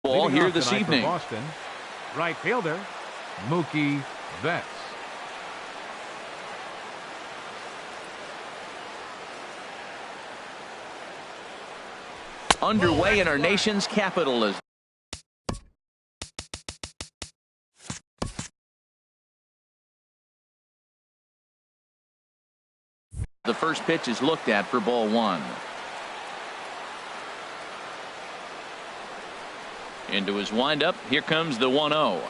ball here this evening. Boston, right fielder, Mookie Betts. Underway in our nation's capital is the first pitch is looked at for ball one. Into his windup. Here comes the 1-0.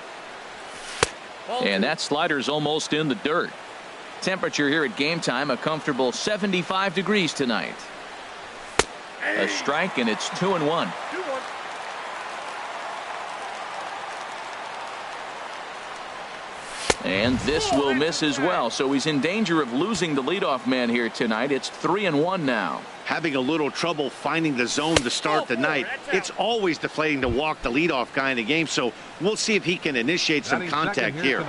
And that slider's almost in the dirt. Temperature here at game time, a comfortable 75 degrees tonight. A strike, and it's 2-1. And this will miss as well, so he's in danger of losing the leadoff man here tonight. It's 3-1 now. Having a little trouble finding the zone to start the night. It's always deflating to walk the leadoff guy in the game, so we'll see if he can initiate some contact here.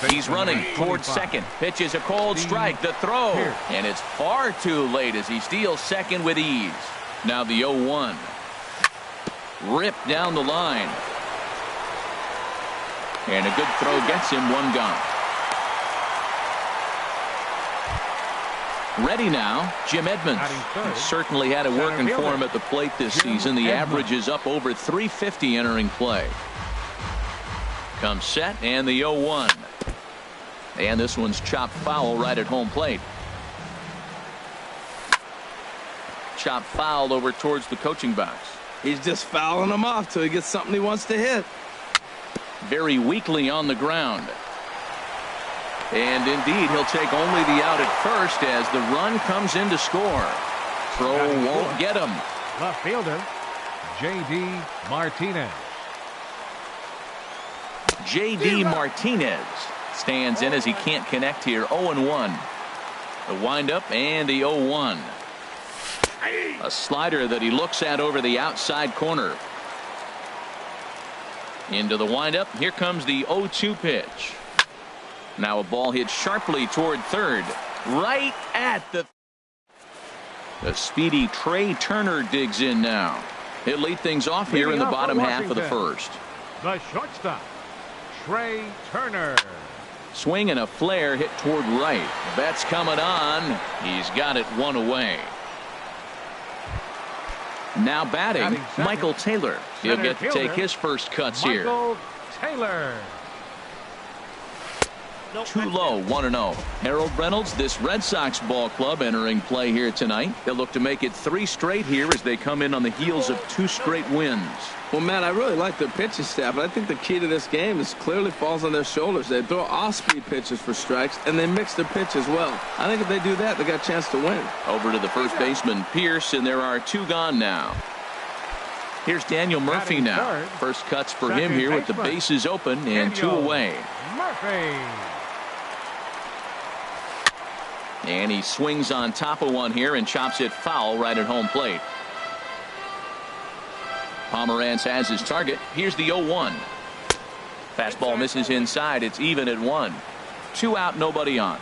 He's running towards second. Pitches a cold strike. The throw. And it's far too late as he steals second with ease. Now the 0-1. Ripped down the line. And a good throw gets him one gone. Ready now, Jim Edmonds. Certainly had it working for him at the plate this season. The average is up over 350 entering play. Comes set, and the 0-1. And this one's chopped foul right at home plate. Chopped foul over towards the coaching box. He's just fouling him off till he gets something he wants to hit. Very weakly on the ground. And indeed, he'll take only the out at first as the run comes in to score. Throw won't get him. Left fielder, J.D. Martinez. J.D. Martinez stands in as he can't connect here. 0-1. The windup and the 0-1. A slider that he looks at over the outside corner. Into the windup. Here comes the 0-2 pitch. Now a ball hit sharply toward third. Right at the speedy Trey Turner digs in now. He'll lead things off here in the bottom half of the first. The shortstop, Trey Turner. Swing and a flare hit toward right. Betts coming on. He's got it one away. Now batting, Michael Taylor. He'll get to take his first cuts here. Michael Taylor. Too low, 1-0. Harold Reynolds, this Red Sox ball club entering play here tonight. They'll look to make it 3 straight here as they come in on the heels of 2 straight wins. Well, Matt, I really like their pitching staff, but I think the key to this game is clearly falls on their shoulders. They throw off-speed pitches for strikes, and they mix their pitch as well. I think if they do that, they got a chance to win. Over to the first baseman, Pierce, and there are 2 gone now. Here's Daniel Murphy now. First cuts for him here with the bases open and 2 away. Murphy. And he swings on top of one here and chops it foul right at home plate. Pomeranz has his target. Here's the 0-1. Fastball misses inside. It's even at 1. 2 out, nobody on.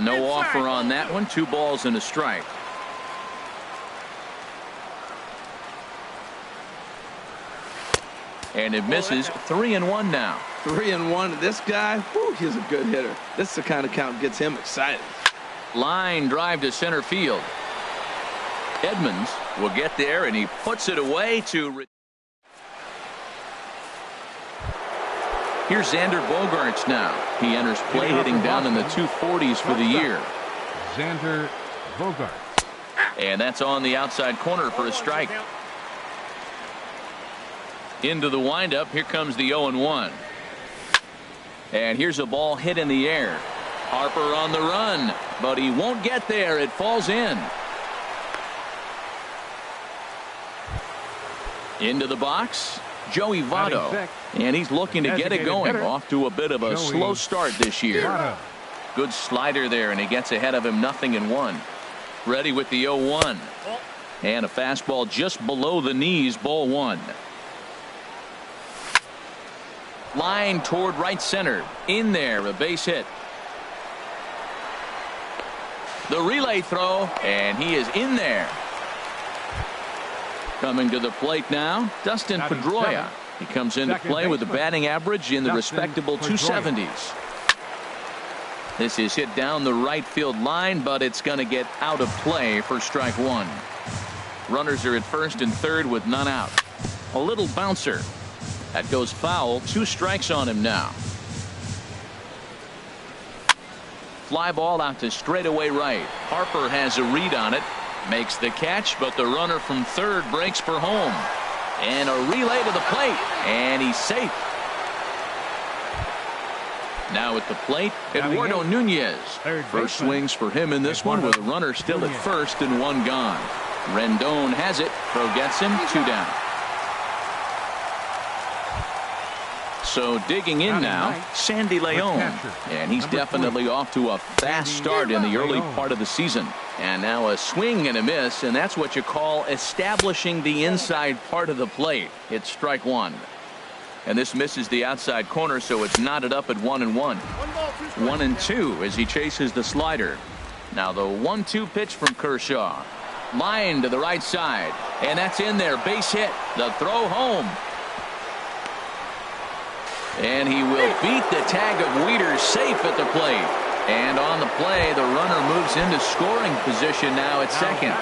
No offer on that one. 2 balls and a strike. And it misses. 3-1 now. 3-1. This guy, whew, he's a good hitter. This is the kind of count gets him excited. Line drive to center field. Edmonds will get there, and he puts it away to. Here's Xander Bogaerts now. He enters play hitting down in the 240s for the year. Xander Bogaerts. And that's on the outside corner for a strike. Into the windup. Here comes the 0-1. And here's a ball hit in the air. Harper on the run, but he won't get there. It falls in. Into the box, Joey Votto. And he's looking to get it going. Off to a bit of a slow start this year. Good slider there, and he gets ahead of him 0-1. Ready with the 0-1. And a fastball just below the knees, ball 1. Line toward right center. In there, a base hit. The relay throw, and he is in there. Coming to the plate now, Dustin Pedroia. He comes into play with a batting average in the respectable 270s. This is hit down the right field line, but it's going to get out of play for strike one. Runners are at first and third with none out. A little bouncer. That goes foul. 2 strikes on him now. Fly ball out to straightaway right. Harper has a read on it. Makes the catch, but the runner from third breaks for home. And a relay to the plate. And he's safe. Now at the plate, Eduardo Nunez. First swings for him in this one with a runner still at first and 1 gone. Rendon has it. Throw gets him. 2 down. So digging in now, Sandy Leon. And he's definitely off to a fast start in the early part of the season. And now a swing and a miss, and that's what you call establishing the inside part of the plate. It's strike one. And this misses the outside corner, so it's knotted up at 1-1. 1-2 as he chases the slider. Now the 1-2 pitch from Kershaw. Line to the right side. And that's in there. Base hit. The throw home. And he will beat the tag of Wieters safe at the plate. And on the play, the runner moves into scoring position now at second.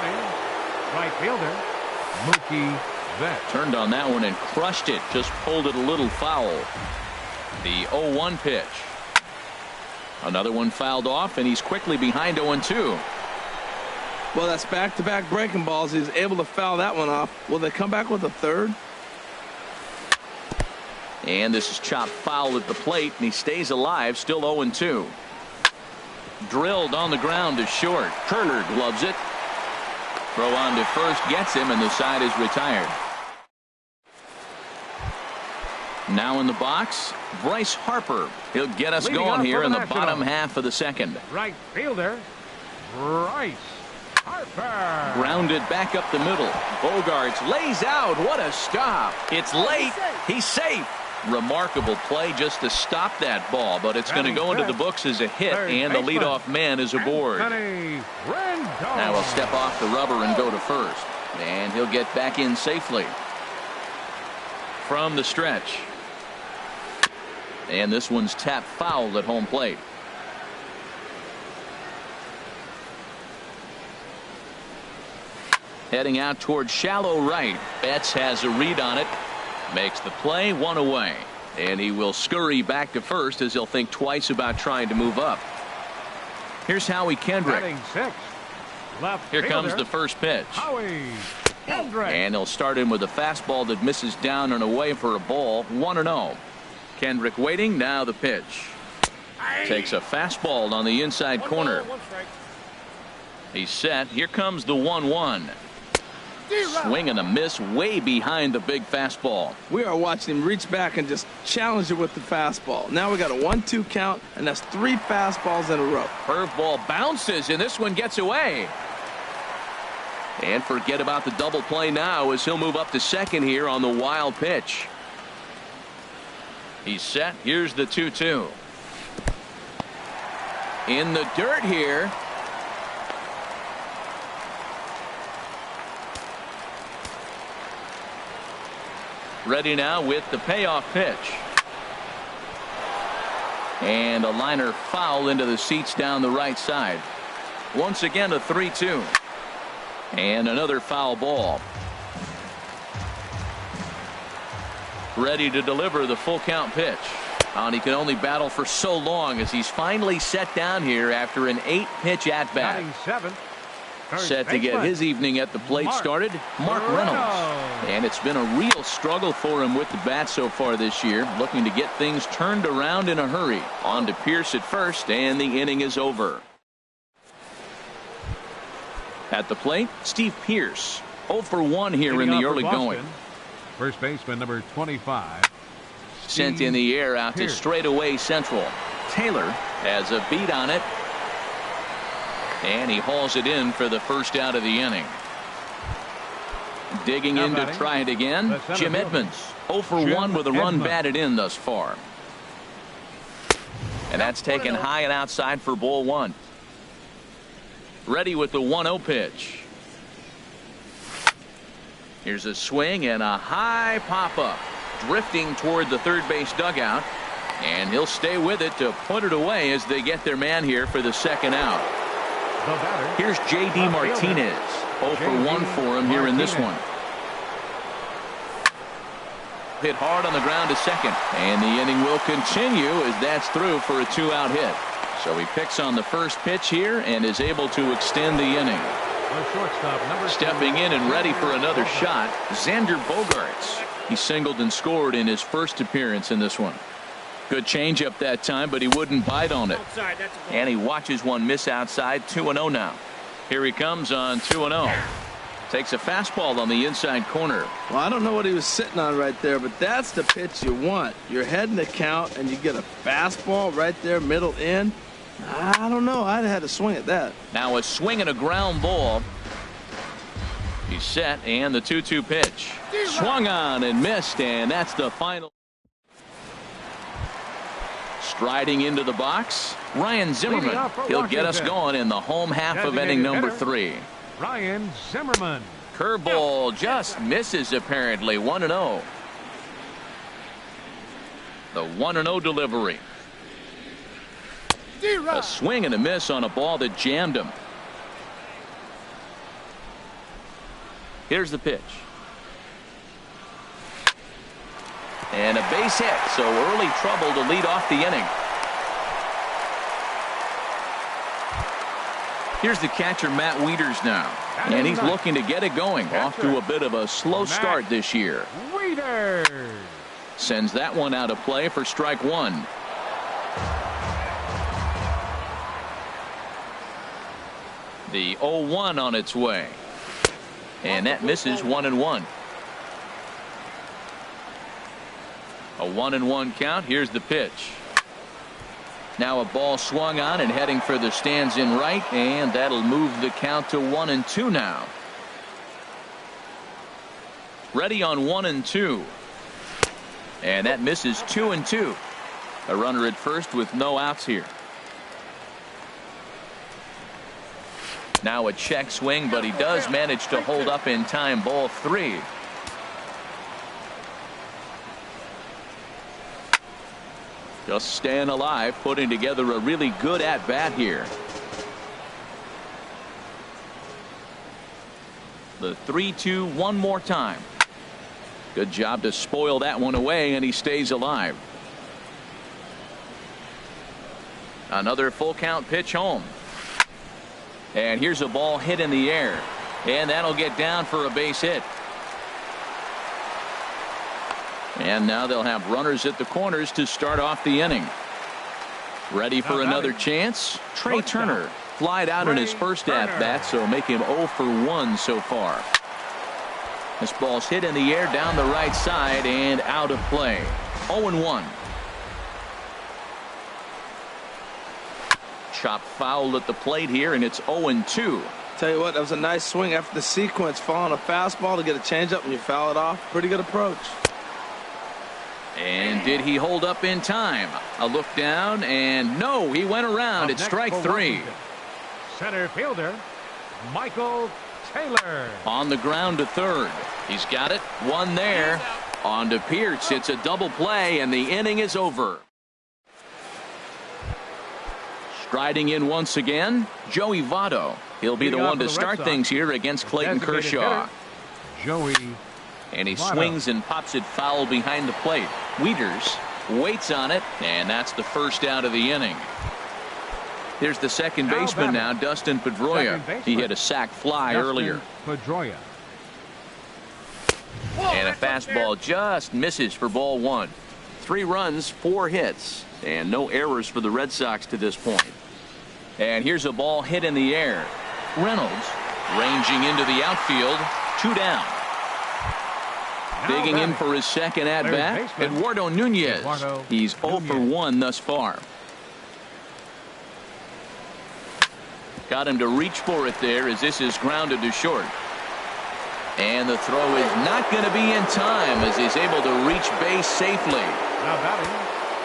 Right fielder, Mookie Betts. Turned on that one and crushed it. Just pulled it a little foul. The 0-1 pitch. Another one fouled off, and he's quickly behind 0-2. Well, that's back-to-back breaking balls. He's able to foul that one off. Will they come back with a third? And this is chopped foul at the plate, and he stays alive, still 0-2. Drilled on the ground to short. Turner gloves it. Throw on to first gets him, and the side is retired. Now in the box, Bryce Harper. He'll get us going here in the bottom half of the second. Right fielder, Bryce Harper. Grounded back up the middle. Bogarts lays out. What a stop. It's late. He's safe. Remarkable play just to stop that ball, but it's going to go into the books as a hit, and the leadoff man is aboard. Now he'll step off the rubber and go to first, and he'll get back in safely from the stretch. And this one's tapped foul at home plate. Heading out towards shallow right. Betts has a read on it. Makes the play, 1 away. And he will scurry back to first as he'll think twice about trying to move up. Here's Howie Kendrick. Here comes the first pitch. And he'll start in with a fastball that misses down and away for a ball. 1-0. Kendrick waiting. Now the pitch. Takes a fastball on the inside corner. He's set. Here comes the 1-1. Swing and a miss way behind the big fastball. We are watching him reach back and just challenge it with the fastball. Now we got a 1-2 count, and that's 3 fastballs in a row. Curveball bounces, and this one gets away. And forget about the double play now as he'll move up to second here on the wild pitch. He's set. Here's the 2-2. In the dirt here. Ready now with the payoff pitch. And a liner foul into the seats down the right side. Once again a 3-2. And another foul ball. Ready to deliver the full count pitch. And he can only battle for so long as he's finally set down here after an 8-pitch at bat. Set to get his evening at the plate started, Mark Reynolds. And it's been a real struggle for him with the bat so far this year, looking to get things turned around in a hurry. On to Pierce at first, and the inning is over. At the plate, Steve Pierce. 0 for 1 here in the early going. First baseman number 25. Sent in the air out to straightaway central. Taylor has a beat on it. And he hauls it in for the first out of the inning. Digging in to try it again, Jim Edmonds. 0 for 1 with a run batted in thus far. And that's taken high and outside for ball 1. Ready with the 1-0 pitch. Here's a swing and a high pop-up. Drifting toward the third base dugout. And he'll stay with it to put it away as they get their man here for the second out. Here's J.D. Martinez. 0 for 1 for him here in this one. Hit hard on the ground to second. And the inning will continue as that's through for a 2-out hit. So he picks on the first pitch here and is able to extend the inning. Stepping in and ready for another shot, Xander Bogaerts. He singled and scored in his first appearance in this one. Good changeup that time, but he wouldn't bite on it. And he watches one miss outside. 2-0 now. Here he comes on 2-0. Takes a fastball on the inside corner. Well, I don't know what he was sitting on right there, but that's the pitch you want. You're heading the count, and you get a fastball right there, middle in. I don't know. I'd have had to swing at that. Now a swing and a ground ball. He's set, and the 2-2 pitch. Swung on and missed, and that's the final. Striding into the box, Ryan Zimmerman. He'll get us going in the home half of inning number 3. Ryan Zimmerman. Curveball just misses apparently. 1-0. The 1-0 delivery. A swing and a miss on a ball that jammed him. Here's the pitch. And a base hit, so early trouble to lead off the inning. Here's the catcher, Matt Wieters now. And he's looking to get it going. Off to a bit of a slow start this year. Wieters sends that one out of play for strike 1. The 0-1 on its way. And that misses. 1-1. A 1-1 count. Here's the pitch. Now a ball swung on and heading for the stands in right, and that'll move the count to 1-2 now. Ready on 1-2. And that misses. 2-2. A runner at first with no outs here. Now a check swing, but he does manage to hold up in time. Ball 3. Just staying alive, putting together a really good at-bat here. The 3-2 one more time. Good job to spoil that one away, and he stays alive. Another full count pitch home. And here's a ball hit in the air. And that'll get down for a base hit. And now they'll have runners at the corners to start off the inning. Ready for another chance. Trey Turner flied out in his first at-bat, so make him 0 for 1 so far. This ball's hit in the air down the right side and out of play. 0-1. Chop foul at the plate here, and it's 0-2. Tell you what, that was a nice swing after the sequence. Following a fastball to get a changeup and you foul it off. Pretty good approach. And did he hold up in time? A look down, and no, he went around. It's strike 3. Center fielder, Michael Taylor. On the ground to third. He's got it. One there. On to Pierce. It's a double play, and the inning is over. Striding in once again, Joey Votto. He'll be the one to start things here against Clayton Kershaw. Joey. And he swings and pops it foul behind the plate. Wieters waits on it, and that's the first out of the inning. Here's the second baseman now, Dustin Pedroia. He hit a sac fly earlier. Pedroia. And a fastball just misses for ball 1. 3 runs, 4 hits, and no errors for the Red Sox to this point. And here's a ball hit in the air. Reynolds ranging into the outfield. 2 down. Digging in for his second at-bat, Eduardo Nunez. He's 0 for 1 thus far. Got him to reach for it there as this is grounded to short. And the throw is not going to be in time as he's able to reach base safely.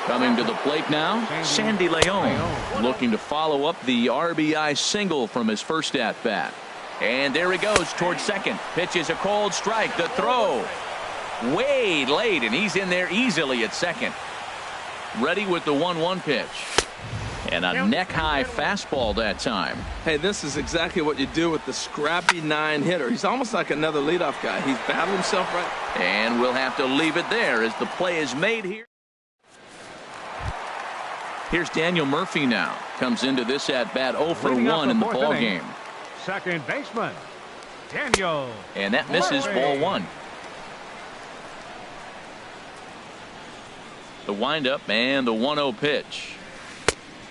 Coming to the plate now, Sandy Leon, looking to follow up the RBI single from his first at-bat. And there he goes towards second. Pitches a cold strike. The throw. Way late, and he's in there easily at second. Ready with the 1-1 pitch. And a neck-high fastball that time. Hey, this is exactly what you do with the scrappy 9-hitter. He's almost like another leadoff guy. He's battled himself right. And we'll have to leave it there as the play is made here. Here's Daniel Murphy now. Comes into this at-bat 0 for 1 in the ball game. Second baseman, Daniel. And that misses ball 1. The windup and the 1-0 pitch.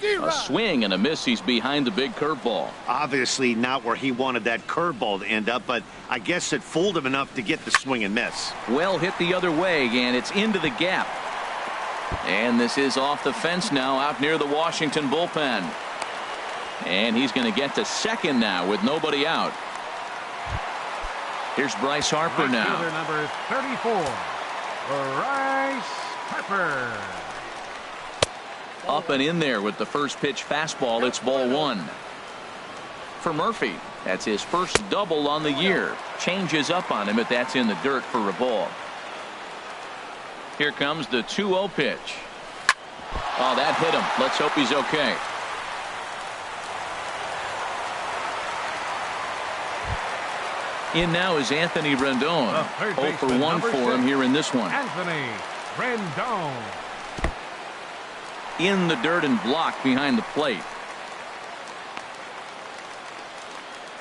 A swing and a miss. He's behind the big curveball. Obviously not where he wanted that curveball to end up, but I guess it fooled him enough to get the swing and miss. Well hit the other way, and it's into the gap. And this is off the fence now, out near the Washington bullpen. And he's going to get to second now with nobody out. Here's Bryce Harper now. Number 34, Bryce Harper. Up and in there with the first pitch fastball. It's ball 1. For Murphy, that's his first double on the year. Changes up on him, but that's in the dirt for a ball. Here comes the 2-0 pitch. Oh, that hit him. Let's hope he's okay. In now is Anthony Rendon. 0 for 1 for him here in this one. Anthony Rendon. In the dirt and blocked behind the plate.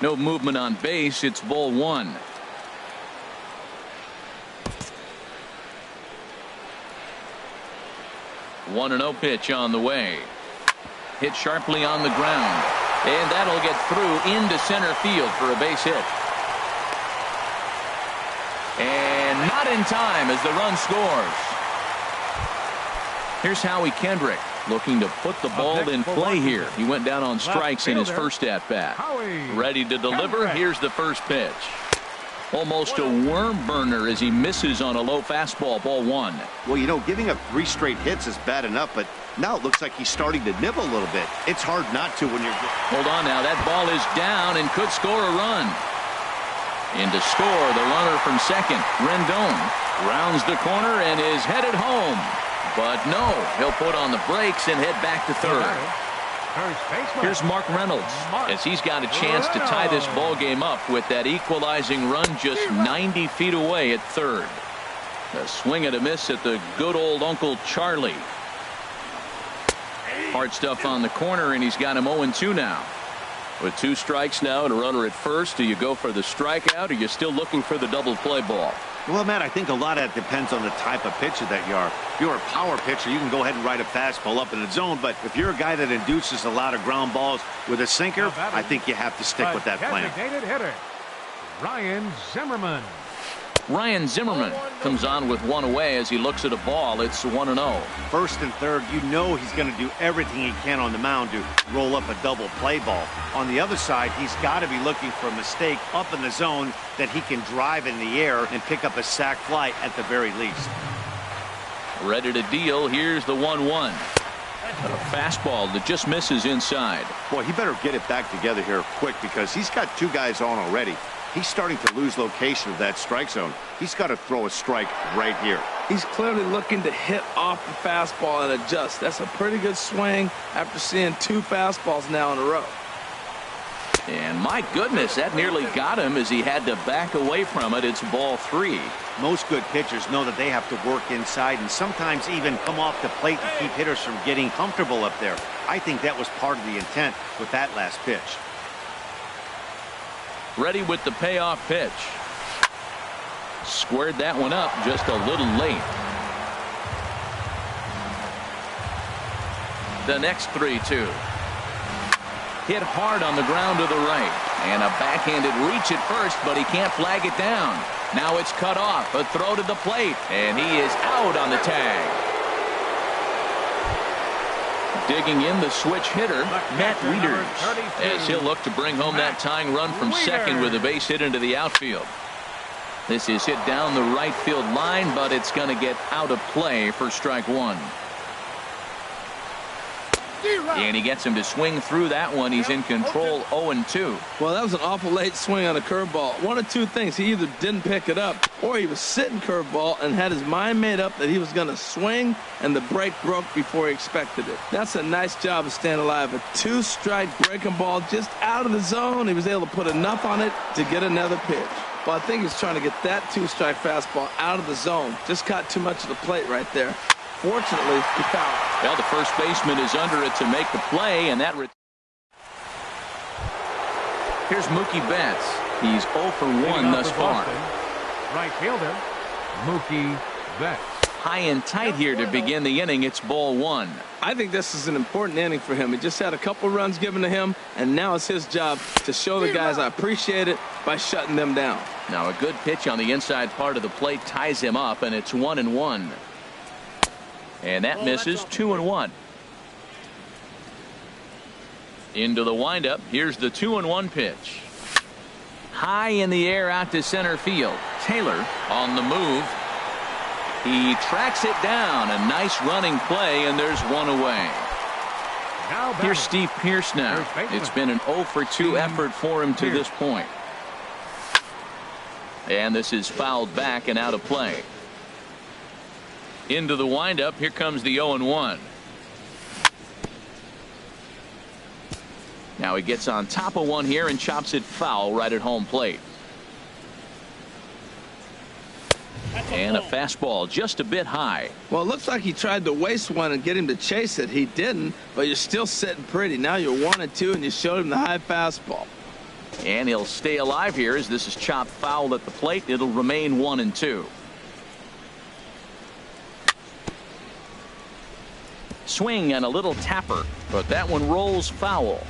No movement on base. It's ball 1. One 1-0 pitch on the way. Hit sharply on the ground. And that'll get through into center field for a base hit. And not in time as the run scores. Here's Howie Kendrick looking to put the ball in play here. He went down on strikes in his first at-bat. Ready to deliver. Here's the first pitch. Almost a worm burner as he misses on a low fastball. Ball 1. Well, you know, giving up 3 straight hits is bad enough, but now it looks like he's starting to nibble a little bit. It's hard not to when you're... Hold on now. That ball is down and could score a run. In to score, the runner from second, Rendon, rounds the corner and is headed home. But no, he'll put on the brakes and head back to third. Here's Mark Reynolds as he's got a chance to tie this ball game up with that equalizing run just 90 feet away at third. A swing and a miss at the good old Uncle Charlie. Hard stuff on the corner, and he's got him 0-2 now. With 2 strikes now and a runner at first, do you go for the strikeout, or are you still looking for the double play ball? Well, Matt, I think a lot of that depends on the type of pitcher that you are. If you're a power pitcher, you can go ahead and ride a fastball up in the zone. But if you're a guy that induces a lot of ground balls with a sinker, I think you have to stick with that plan. Designated hitter, Ryan Zimmerman. Ryan Zimmerman comes on with 1 away as he looks at a ball. It's 1-0. First and third, you know he's going to do everything he can on the mound to roll up a double play ball. On the other side, he's got to be looking for a mistake up in the zone that he can drive in the air and pick up a sac fly at the very least. Ready to deal. Here's the 1-1. A fastball that just misses inside. Boy, he better get it back together here quick because he's got 2 guys on already. He's starting to lose location of that strike zone. He's got to throw a strike right here. He's clearly looking to hit off the fastball and adjust. That's a pretty good swing after seeing 2 fastballs now in a row. And my goodness, that nearly got him as he had to back away from it. It's ball 3. Most good pitchers know that they have to work inside and sometimes even come off the plate to keep hitters from getting comfortable up there. I think that was part of the intent with that last pitch. Ready with the payoff pitch. Squared that one up just a little late. The next 3-2. Hit hard on the ground to the right. And a backhanded reach at first, but he can't flag it down. Now it's cut off. A throw to the plate. And he is out on the tag. Digging in the switch hitter, Matt Wieters, as he'll look to bring home that tying run from second with a base hit into the outfield. This is hit down the right field line, but it's going to get out of play for strike 1. And he gets him to swing through that one. He's in control 0-2. Well, that was an awful late swing on a curveball. One of two things. He either didn't pick it up or he was sitting curveball and had his mind made up that he was going to swing and the break broke before he expected it. That's a nice job of staying alive. A two-strike breaking ball just out of the zone. He was able to put enough on it to get another pitch. Well, I think he's trying to get that two-strike fastball out of the zone. Just caught too much of the plate right there. Fortunately, he fouled. Well, the first baseman is under it to make the play, and that. Here's Mookie Betts. He's 0 for 1 thus far. Right fielder, Mookie Betts. High and tight here to begin the inning. It's ball 1. I think this is an important inning for him. He just had a couple runs given to him, and now it's his job to show the guys I appreciate it by shutting them down. Now a good pitch on the inside part of the plate ties him up, and it's 1-1. And that misses. 2-1. Into the windup. Here's the 2-1 pitch. High in the air out to center field. Taylor on the move. He tracks it down. A nice running play, and there's one away. Here's Steve Pearce now. It's been an 0 for 2 effort for him to this point. And this is fouled back and out of play. Into the windup. Here comes the 0-1. Now he gets on top of one here and chops it foul right at home plate. And a fastball just a bit high. Well, it looks like he tried to waste one and get him to chase it. He didn't, but you're still sitting pretty. Now you're 1-2, and you showed him the high fastball. And he'll stay alive here as this is chopped foul at the plate. It'll remain 1-2. Swing and a little tapper, but that one rolls foul.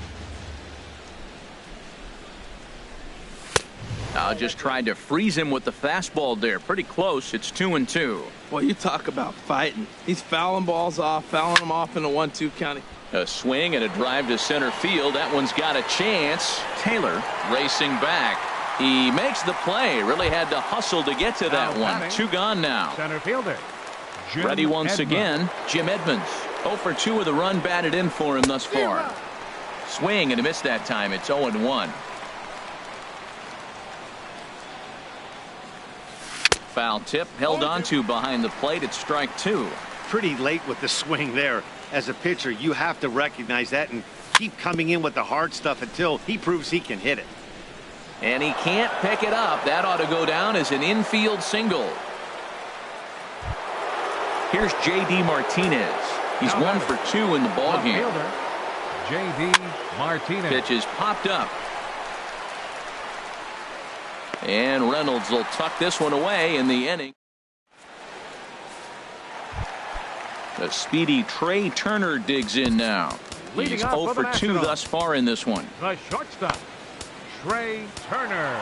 Just tried to freeze him with the fastball there. Pretty close. It's 2-2. Well, you talk about fighting. He's fouling balls off, fouling them off in a 1-2 count. A swing and a drive to center field. That one's got a chance. Taylor racing back. He makes the play. Really had to hustle to get to that one. 2 gone now. Center fielder. Ready once again. Jim Edmonds. 0 for 2 with a run batted in for him thus far. Swing and a miss that time. It's 0-1. Foul tip held onto behind the plate. It's strike 2. Pretty late with the swing there. As a pitcher, you have to recognize that and keep coming in with the hard stuff until he proves he can hit it. And he can't pick it up. That ought to go down as an infield single. Here's J.D. Martinez. He's 1 for 2 in the ballgame. J.D. Martinez. Pitch is popped up. And Reynolds will tuck this one away in the inning. The speedy Trey Turner digs in now. He's 0 for 2 thus far in this one. The shortstop, Trey Turner.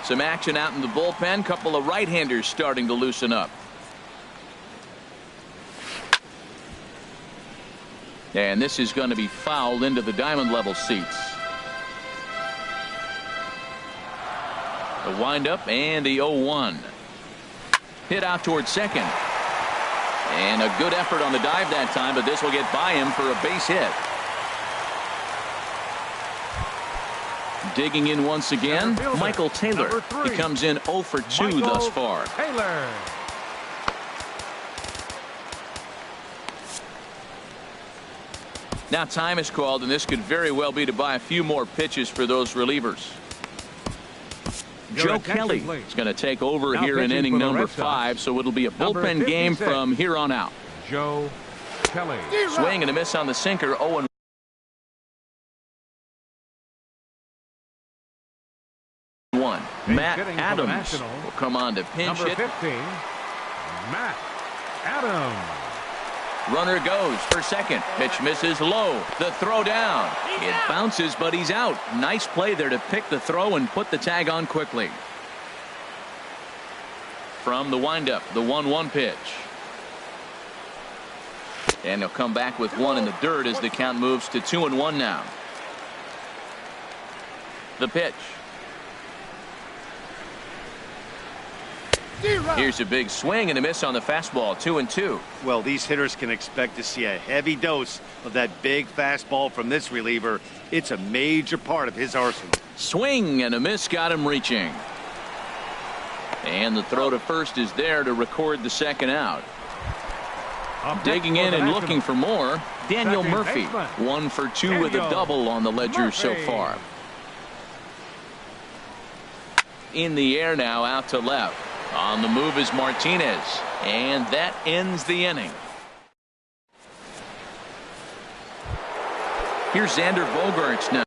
Some action out in the bullpen. Couple of right-handers starting to loosen up. And this is going to be fouled into the diamond level seats. The windup and the 0-1. Hit out towards second. And a good effort on the dive that time, but this will get by him for a base hit. Digging in once again, Michael Taylor. He comes in 0 for 2 thus far. Taylor. Now time is called, and this could very well be to buy a few more pitches for those relievers. Joe Kelly is going to take over here in inning number 5, so it'll be a bullpen game from here on out. Joe Kelly. Swing and a miss on the sinker. 0-1. Matt Adams will come on to pinch Number hit. 15, Matt Adams. Runner goes for second. Pitch misses low. The throw down. It bounces, but he's out. Nice play there to pick the throw and put the tag on quickly. From the windup, the 1-1 pitch. And he'll come back with one in the dirt as the count moves to 2-1 now. The pitch. Here's a big swing and a miss on the fastball, 2-2. Well, these hitters can expect to see a heavy dose of that big fastball from this reliever. It's a major part of his arsenal. Swing and a miss got him reaching. And the throw to first is there to record the second out. Digging in and looking for more, Daniel Murphy. 1 for 2 with a double on the ledger so far. In the air now, out to left. On the move is Martinez, and that ends the inning. Here's Xander Bogaerts now.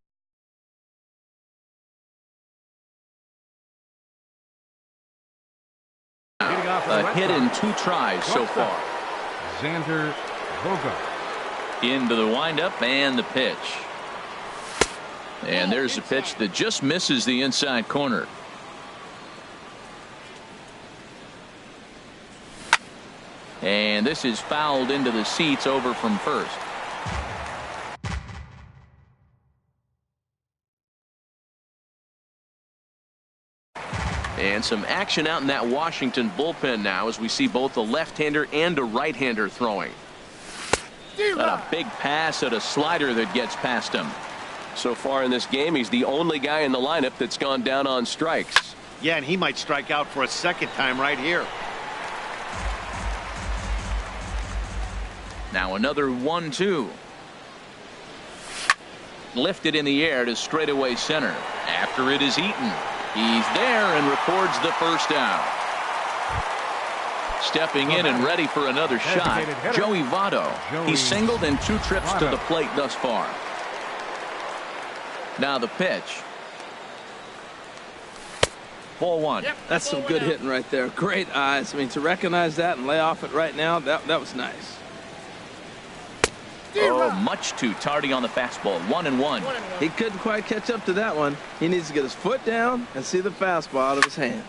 A hit in 2 tries so far. Xander Bogaerts. Into the windup and the pitch. And there's a pitch that just misses the inside corner. And this is fouled into the seats over from first. And some action out in that Washington bullpen now as we see both a left-hander and a right-hander throwing. And a big pass at a slider that gets past him. So far in this game, he's the only guy in the lineup that's gone down on strikes. Yeah, and he might strike out for a second time right here. Now another 1-2. Lifted in the air to straightaway center. After it is Eaton. He's there and records the first out. Stepping in and ready for another shot, Joey Votto. He's singled in 2 trips to the plate thus far. Now the pitch. Ball 1. That's some good hitting right there. Great eyes. I mean, to recognize that and lay off it right now, that was nice. Oh, much too tardy on the fastball. 1-1. He couldn't quite catch up to that one. He needs to get his foot down and see the fastball out of his hand.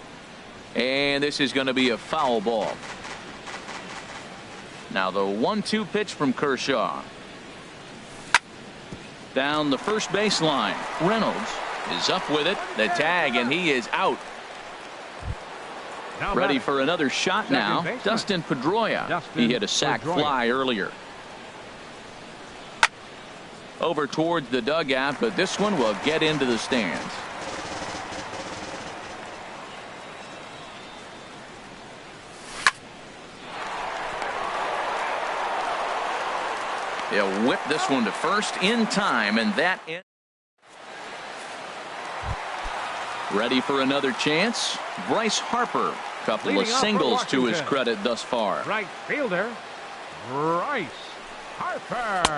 And this is going to be a foul ball. Now the 1-2 pitch from Kershaw. Down the first baseline. Reynolds is up with it. The tag, and he is out. Ready for another shot now. Dustin Pedroia. He hit a sac fly earlier. Over towards the dugout, but this one will get into the stands. He'll whip this one to first in time, and that ends. Ready for another chance. Bryce Harper. Couple of singles to his credit thus far. Right fielder, Bryce Harper.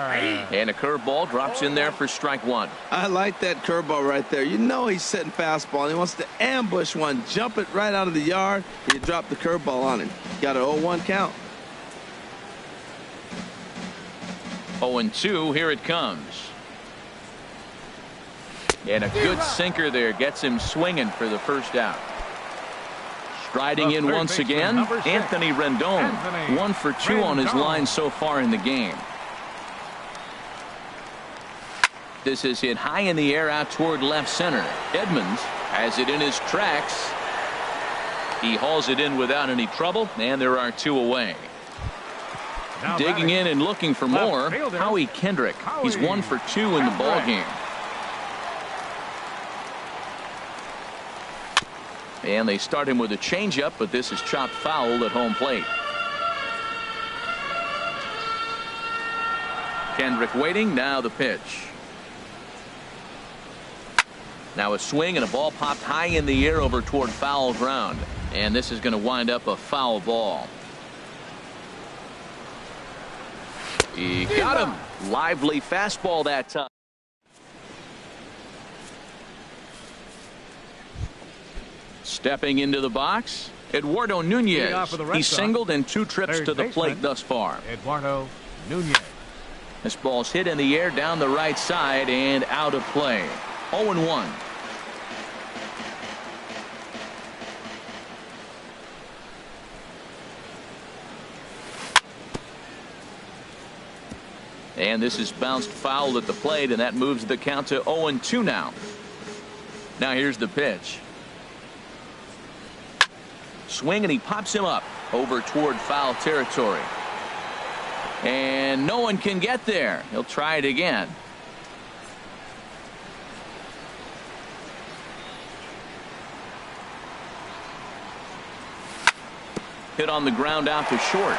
And a curveball drops in there for strike 1. I like that curveball right there. You know he's setting fastball, and he wants to ambush one, jump it right out of the yard. You drop the curveball on him. Got an 0-1 count. 0-2, here it comes. And a good sinker there gets him swinging for the first out. Striding in once again, Anthony Rendon. 1 for 2 on his line so far in the game. This is hit high in the air out toward left center. Edmonds has it in his tracks. He hauls it in without any trouble, and there are 2 away. Digging in and looking for more, Howie Kendrick. He's 1 for 2 in the ballgame. And they start him with a changeup, but this is chopped foul at home plate. Kendrick waiting, now the pitch. Now a swing and a ball popped high in the air over toward foul ground. And this is going to wind up a foul ball. He got him. Lively fastball that time. Stepping into the box, Eduardo Nunez. He's singled in 2 trips to the plate thus far. Eduardo Nunez. This ball's hit in the air down the right side and out of play. 0-1. And this is bounced foul at the plate, and that moves the count to 0-2 now. Now here's the pitch. Swing, and he pops him up over toward foul territory. And no one can get there. He'll try it again. Hit on the ground out to short.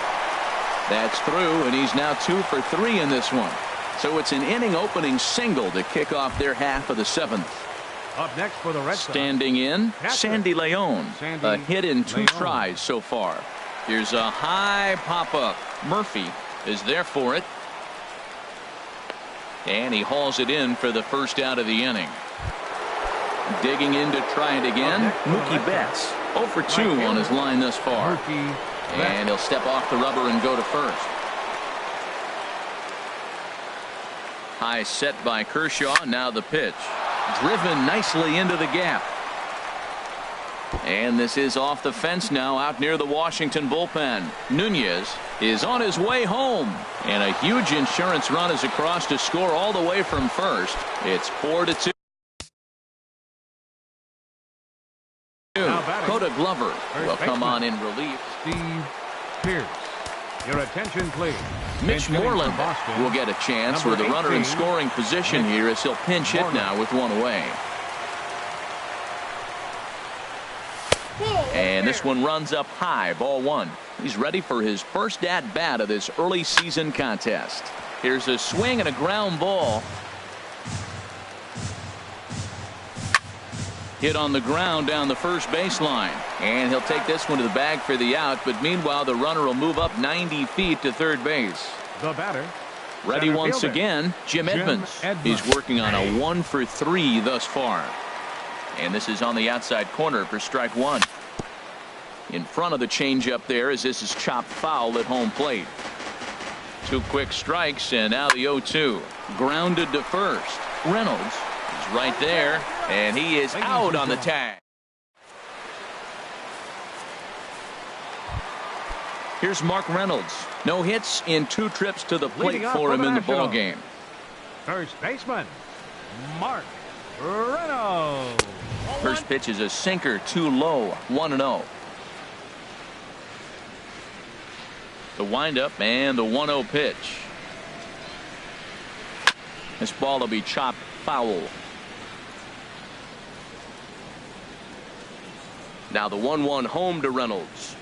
That's through, and he's now 2 for 3 in this one. So it's an inning opening single to kick off their half of the 7th. Up next for the Red Sox. Standing in, Sandy Leon. A hit in 2 tries so far. Here's a high pop-up. Murphy is there for it. And he hauls it in for the first out of the inning. Digging in to try it again, Mookie Betts. 0 for 2 on his line thus far. And he'll step off the rubber and go to first. High set by Kershaw. Now the pitch. Driven nicely into the gap. And this is off the fence now out near the Washington bullpen. Nunez is on his way home. And a huge insurance run is across to score all the way from first. It's 4-2. Coda Glover will come on in relief. Steve Pierce. Your attention, please. Mitch Moreland will get a chance with a runner in scoring position here as he'll pinch hit now with 1 away. And this one runs up high, ball 1. He's ready for his first at bat of this early season contest. Here's a swing and a ground ball. Hit on the ground down the first baseline. And he'll take this one to the bag for the out. But meanwhile, the runner will move up 90 feet to third base. The batter. Ready once again, Jim Edmonds. He's working on a 1 for 3 thus far. And this is on the outside corner for strike 1. In front of the changeup there as this is chopped foul at home plate. 2 quick strikes and now the 0-2. Grounded to first. Reynolds is right there. And he is out on the tag. Here's Mark Reynolds. No hits in 2 trips to the plate for him in the ball game. First baseman, Mark Reynolds. First pitch is a sinker, too low, 1-0. The windup and the 1-0 pitch. This ball will be chopped foul. Now the 1-1 home to Reynolds.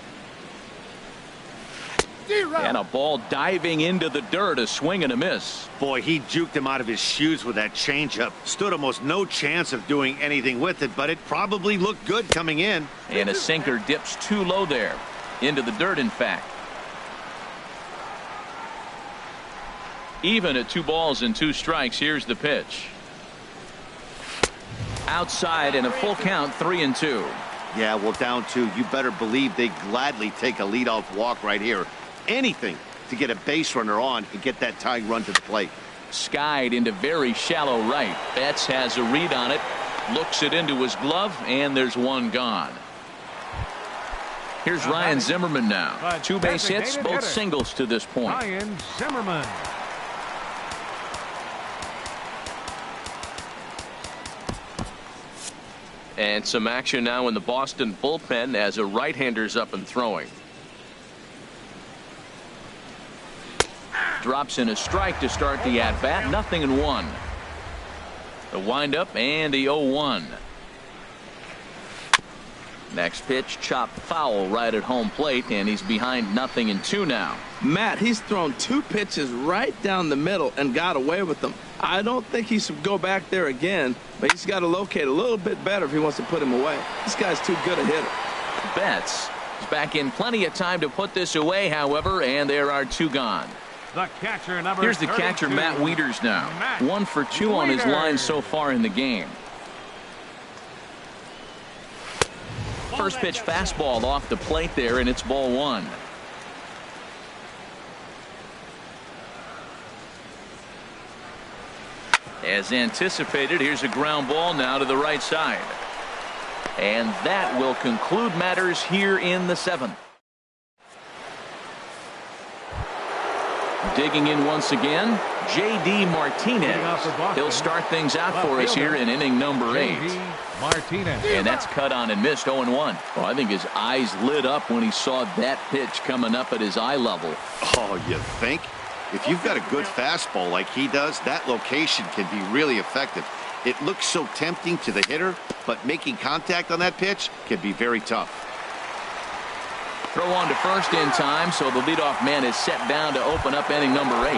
And a ball diving into the dirt, a swing and a miss. Boy, he juked him out of his shoes with that changeup. Stood almost no chance of doing anything with it, but it probably looked good coming in. And a sinker dips too low there. Into the dirt, in fact. Even at 2 balls and 2 strikes, here's the pitch. Outside and a full count, 3-2. Yeah, well, down 2. You better believe they gladly take a leadoff walk right here. Anything to get a base runner on and get that tying run to the plate. Skied into very shallow right. Betts has a read on it. Looks it into his glove, and there's 1 gone. Here's Ryan Zimmerman now. 2 base hits, both singles to this point. Ryan Zimmerman. And some action now in the Boston bullpen as a right-hander's up and throwing. Drops in a strike to start the at-bat. 0-1. The windup and the 0-1. Next pitch, chopped foul right at home plate, and he's behind 0-2 now. Matt, he's thrown 2 pitches right down the middle and got away with them. I don't think he should go back there again, but he's got to locate a little bit better if he wants to put him away. This guy's too good a hitter. Betts is back in plenty of time to put this away, however, and there are 2 gone. The catcher, number Here's the 32. catcher, Matt Wieters now. Matt 1 for 2 on his line so far in the game. First pitch fastball off the plate there, and it's ball 1. As anticipated, here's a ground ball now to the right side. And that will conclude matters here in the 7th. Digging in once again, J.D. Martinez. He'll start things out for us here in inning number 8. And that's cut on and missed, 0-1. Well, I think his eyes lit up when he saw that pitch coming up at his eye level. Oh, you think? If you've got a good fastball like he does, that location can be really effective. It looks so tempting to the hitter, but making contact on that pitch can be very tough. Throw on to first in time, so the leadoff man is set down to open up inning number 8.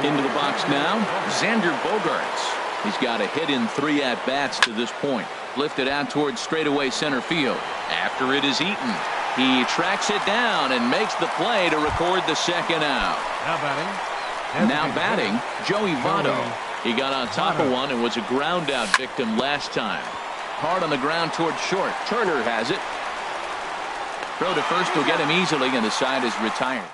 Into the box now, Xander Bogaerts. He's got a hit in 3 at-bats to this point. Lifted out towards straightaway center field. After it is Eaton, he tracks it down and makes the play to record the second out. Now batting, Joey Votto. He got on top of one and was a ground out victim last time. Hard on the ground towards short. Turner has it. Throw to first will get him easily, and the side is retired.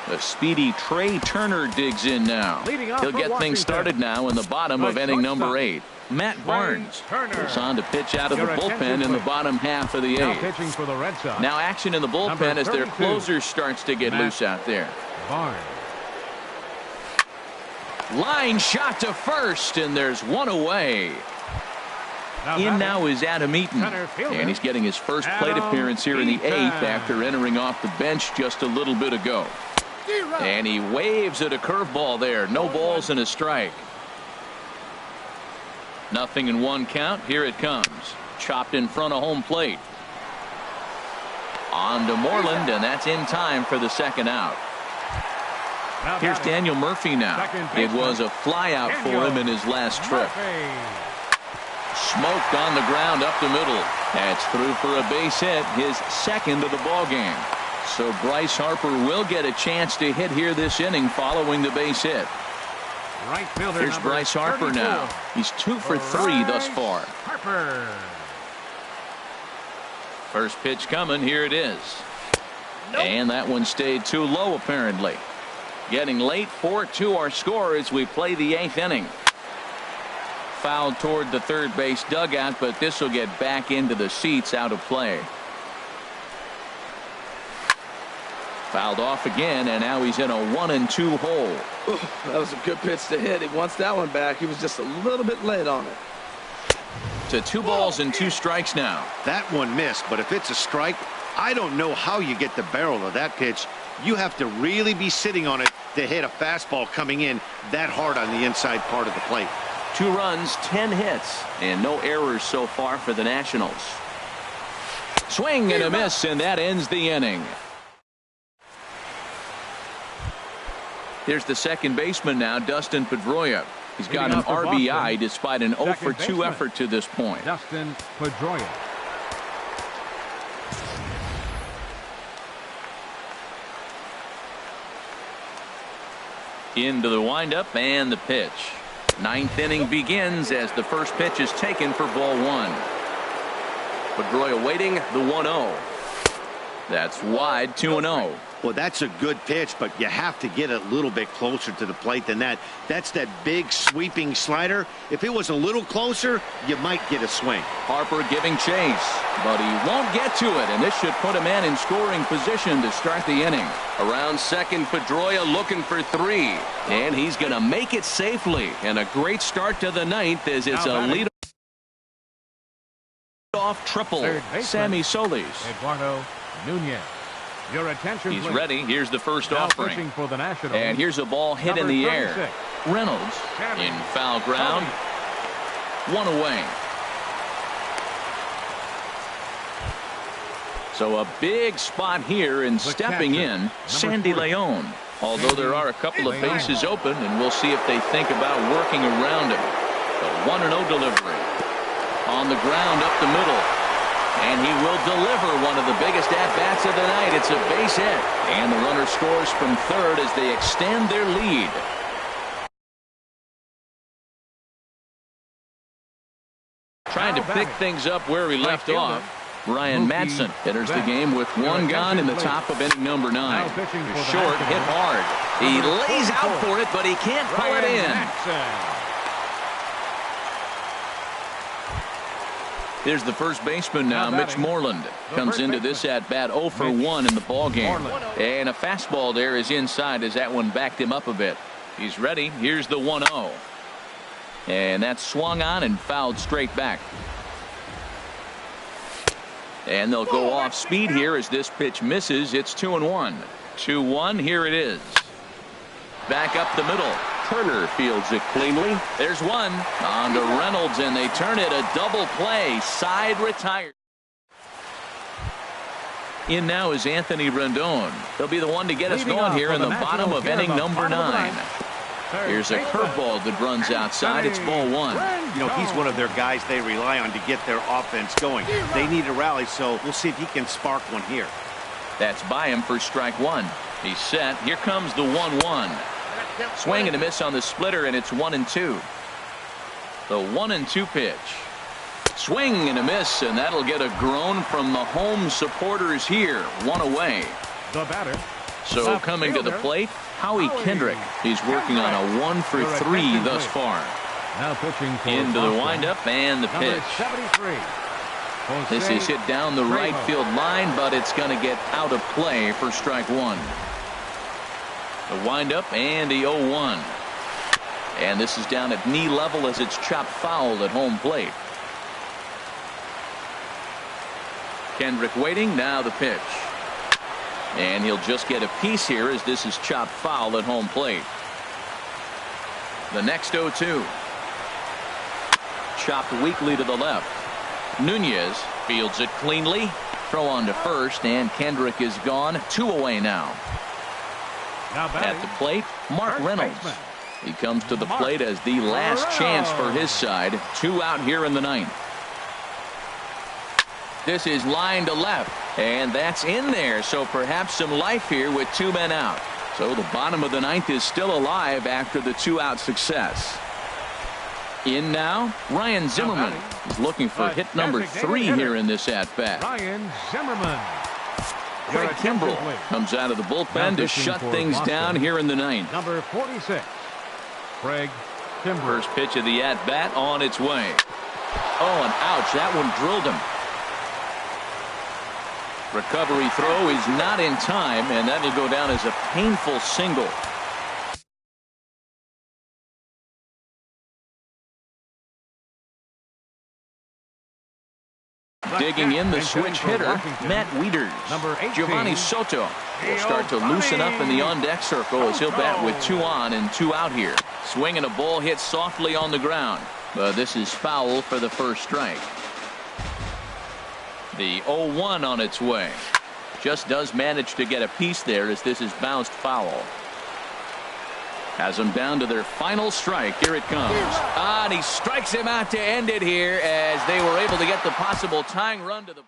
The speedy Trey Turner digs in now. He'll get things started now in the bottom of inning number 8. Matt Barnes goes on to pitch out of the bullpen in the bottom half of the 8th. Now action in the bullpen as their closer starts to get loose out there. Line shot to first, and there's one away. In now is Adam Eaton, and he's getting his first plate appearance here in the 8th after entering off the bench just a little bit ago. And he waves at a curveball there. No balls and a strike. 0-1 count. Here it comes. Chopped in front of home plate. On to Moreland, and that's in time for the second out. Here's Daniel Murphy now. It was a fly out for him in his last trip. Smoked on the ground up the middle. That's through for a base hit, his second of the ball game. So Bryce Harper will get a chance to hit here this inning following the base hit. Here's Bryce Harper now. He's 2 for 3 thus far. First pitch coming. Here it is. And that one stayed too low apparently. Getting late. 4-2 our score as we play the 8th inning. Fouled toward the third base dugout, but this will get back into the seats, out of play. Fouled off again, and now he's in a 1-2 hole. That was a good pitch to hit. He wants that one back. He was just a little bit late on it. To 2 balls and 2 strikes now. That one missed, but if it's a strike, I don't know how you get the barrel of that pitch. You have to really be sitting on it to hit a fastball coming in that hard on the inside part of the plate. 2 runs, 10 hits, and no errors so far for the Nationals. Swing and a miss, and that ends the inning. Here's the second baseman now, Dustin Pedroia. He's got an RBI despite an 0 for 2 effort to this point. Dustin Pedroia. Into the windup and the pitch. 9th inning begins as the first pitch is taken for ball 1. Pedroia waiting, the 1-0. That's wide, 2-0. Well, that's a good pitch, but you have to get a little bit closer to the plate than that. That's that big sweeping slider. If it was a little closer, you might get a swing. Harper giving chase, but he won't get to it, and this should put a man in scoring position to start the inning. Around second, Pedroia looking for 3, and he's going to make it safely. And a great start to the 9th as it's a lead-off triple. Sammy Solis. Eduardo Nunez. Your attention, he's please. ready. Here's the first offering. For the Nationals, and here's a ball hit in the air. Reynolds in foul ground. 1 away. So a big spot here, and stepping in, Sandy Leon. Although there are a couple of bases open, and we'll see if they think about working around him. The 1-0 delivery. On the ground up the middle. And he will deliver one of the biggest at-bats of the night. It's a base hit. And the runner scores from third as they extend their lead. Trying to pick things up where he left off. Ryan Madsen enters the game with 1 gone in the top of inning number 9. Short, hit hard. He lays out for it, but he can't pull it in. Here's the first baseman now, Mitch Moreland. Comes into this at-bat 0 for 1 in the ballgame. And a fastball there is inside as that one backed him up a bit. He's ready. Here's the 1-0. And that's swung on and fouled straight back. And they'll go off speed here as this pitch misses. It's 2-1. 2-1. Here it is. Back up the middle. Turner fields it cleanly. There's one. On to Reynolds, and they turn it a double play. Side retired. In now is Anthony Rendon. He'll be the one to get us going here in the bottom of inning number 9. Here's a curveball that runs outside. It's ball 1. You know, he's one of their guys they rely on to get their offense going. They need a rally, so we'll see if he can spark one here. That's by him for strike 1. He's set. Here comes the 1-1. Swing and a miss on the splitter, and it's 1-2. The 1-2 pitch. Swing and a miss, and that'll get a groan from the home supporters here. 1 away. The batter. So coming to the plate, Howie Kendrick. He's working on a 1 for 3 thus far. Now pitching for into the windup and the pitch. 73. This is hit down the right field line, but it's going to get out of play for strike 1. The windup and the 0-1. And this is down at knee level as it's chopped foul at home plate. Kendrick waiting. Now the pitch. And he'll just get a piece here as this is chopped foul at home plate. The next 0-2. Chopped weakly to the left. Nunez fields it cleanly. Throw on to first, and Kendrick is gone. 2 away now. At the plate, Mark Reynolds. He comes to the plate as the last chance for his side. 2 out here in the 9th. This is line to left, and that's in there, so perhaps some life here with 2 men out. So the bottom of the 9th is still alive after the 2-out success. In now, Ryan Zimmerman. He's looking for hit number 3 here in this at-bat. Ryan Zimmerman. Craig Kimbrell comes out of the bullpen to shut things down here in the 9th. Number 46, Craig Kimbrell. First pitch of the at-bat on its way. Oh, and ouch, that one drilled him. Recovery throw is not in time, and that'll go down as a painful single. Digging in the switch hitter, Matt Wieters. Number 18, Giovanni Soto will start to loosen up in the on-deck circle as he'll bat with 2 on and 2 out here. Swinging a ball hit softly on the ground, but this is foul for the first strike. The 0-1 on its way. Just does manage to get a piece there as this is bounced foul. Has them down to their final strike. Here it comes. And he strikes him out to end it here as they were able to get the possible tying run to the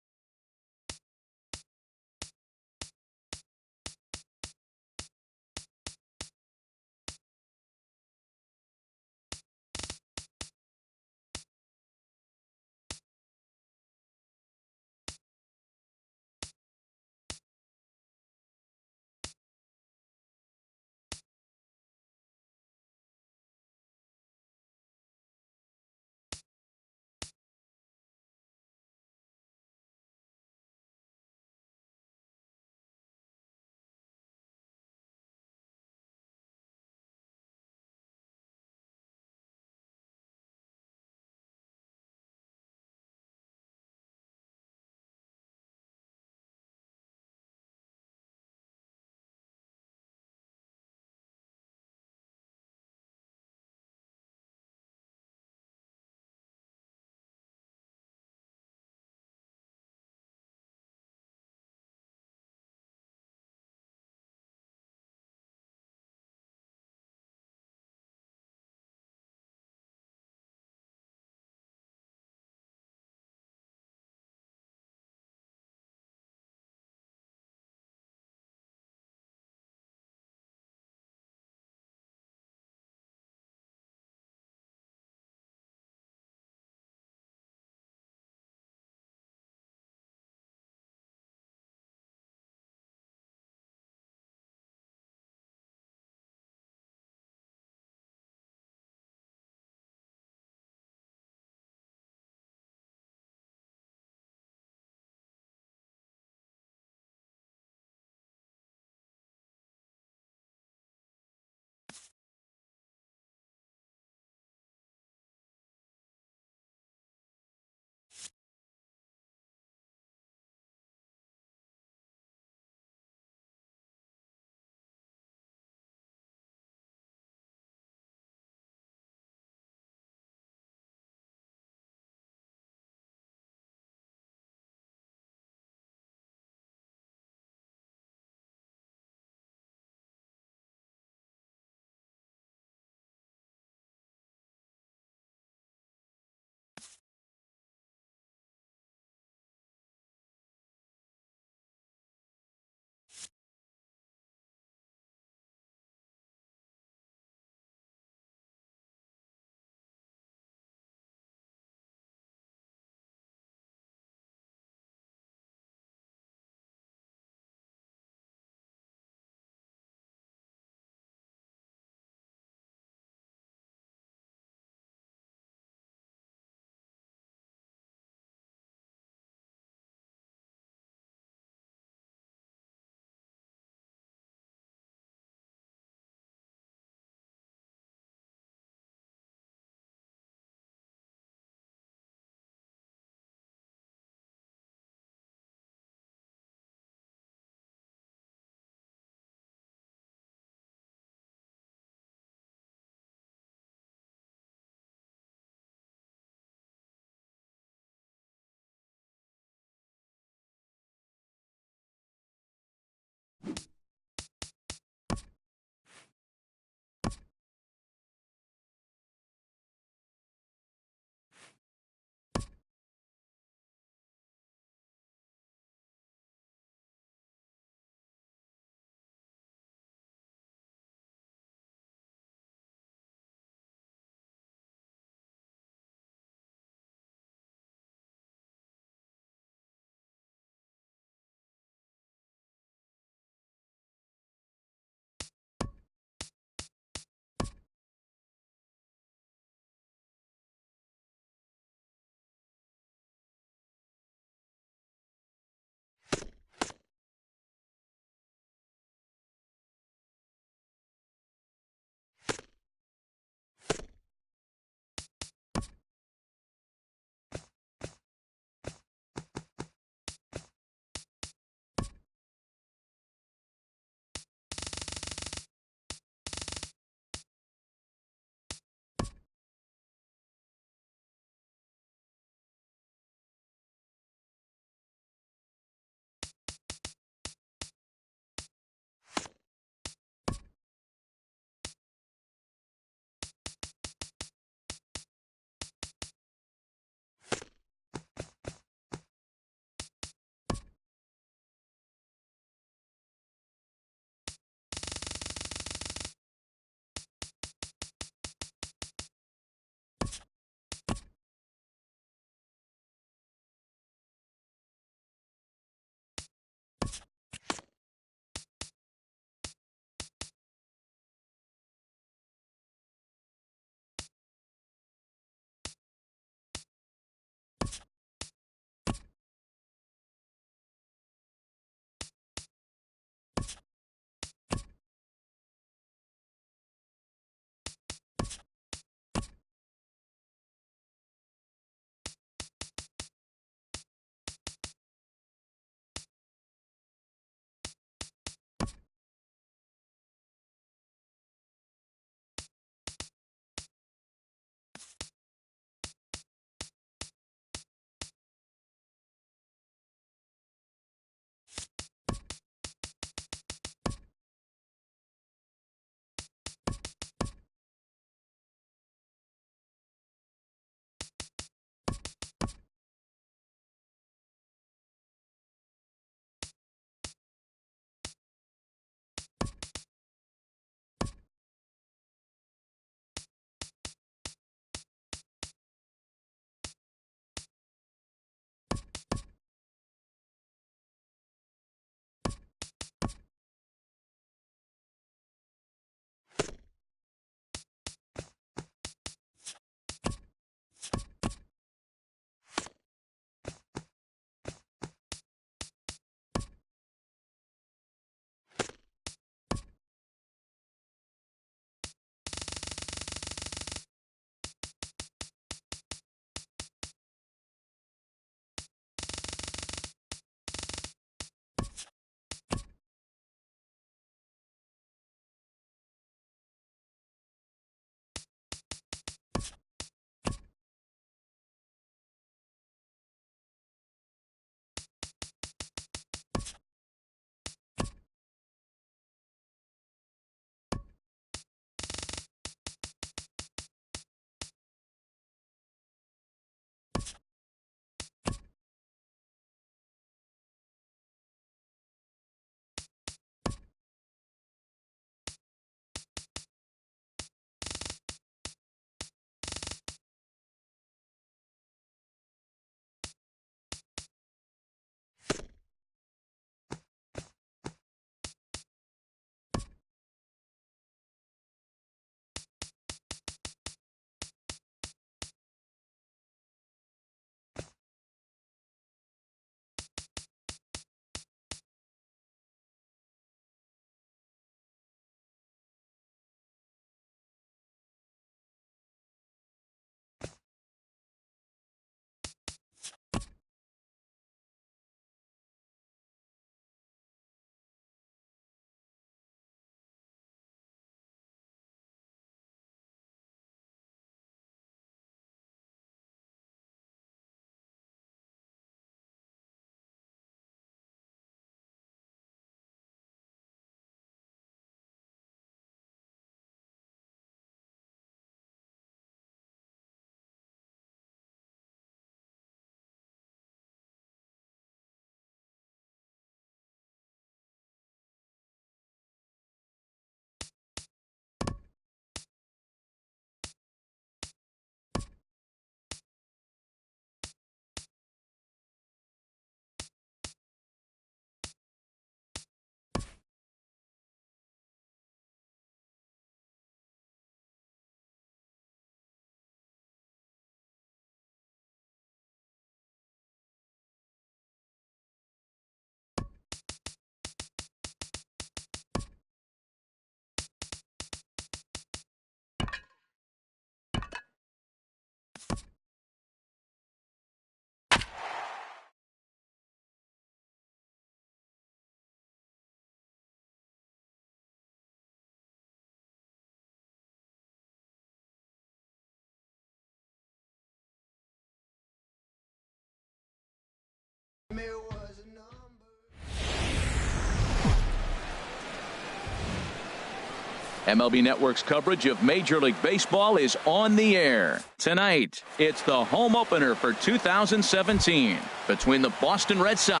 MLB Network's coverage of Major League Baseball is on the air. Tonight, it's the home opener for 2017 between the Boston Red Sox.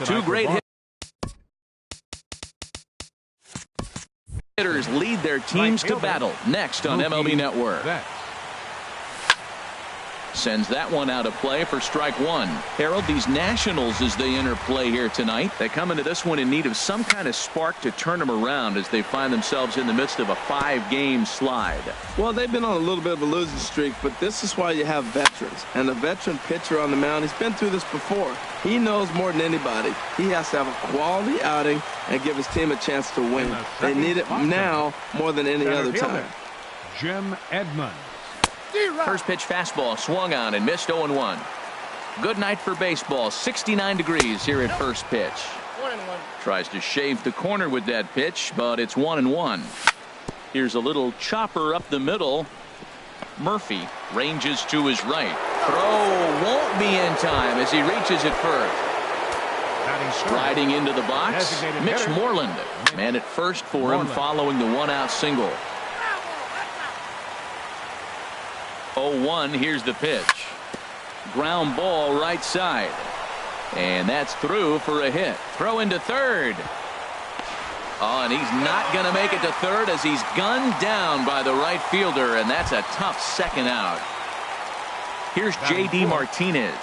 Two great hitters lead their teams to battle next on MLB Network. Sends that one out of play for strike one. Harold, these Nationals, as they enter play here tonight, they come into this one in need of some kind of spark to turn them around as they find themselves in the midst of a 5-game slide. Well, they've been on a little bit of a losing streak, but this is why you have veterans. And a veteran pitcher on the mound, he's been through this before. He knows more than anybody. He has to have a quality outing and give his team a chance to win. They need it now more than any other time. Jim Edmonds. First pitch fastball swung on and missed 0-1. Good night for baseball. 69 degrees here at first pitch. 1-1. Tries to shave the corner with that pitch, but it's 1-1. Here's a little chopper up the middle. Murphy ranges to his right. Throw won't be in time as he reaches it first. Striding into the box, Mitch Moreland. Man at first for him following the one-out single. 0-1, here's the pitch. Ground ball right side. And that's through for a hit. Throw into third. Oh, and he's not going to make it to third as he's gunned down by the right fielder, and that's a tough second out. Here's J.D. Martinez.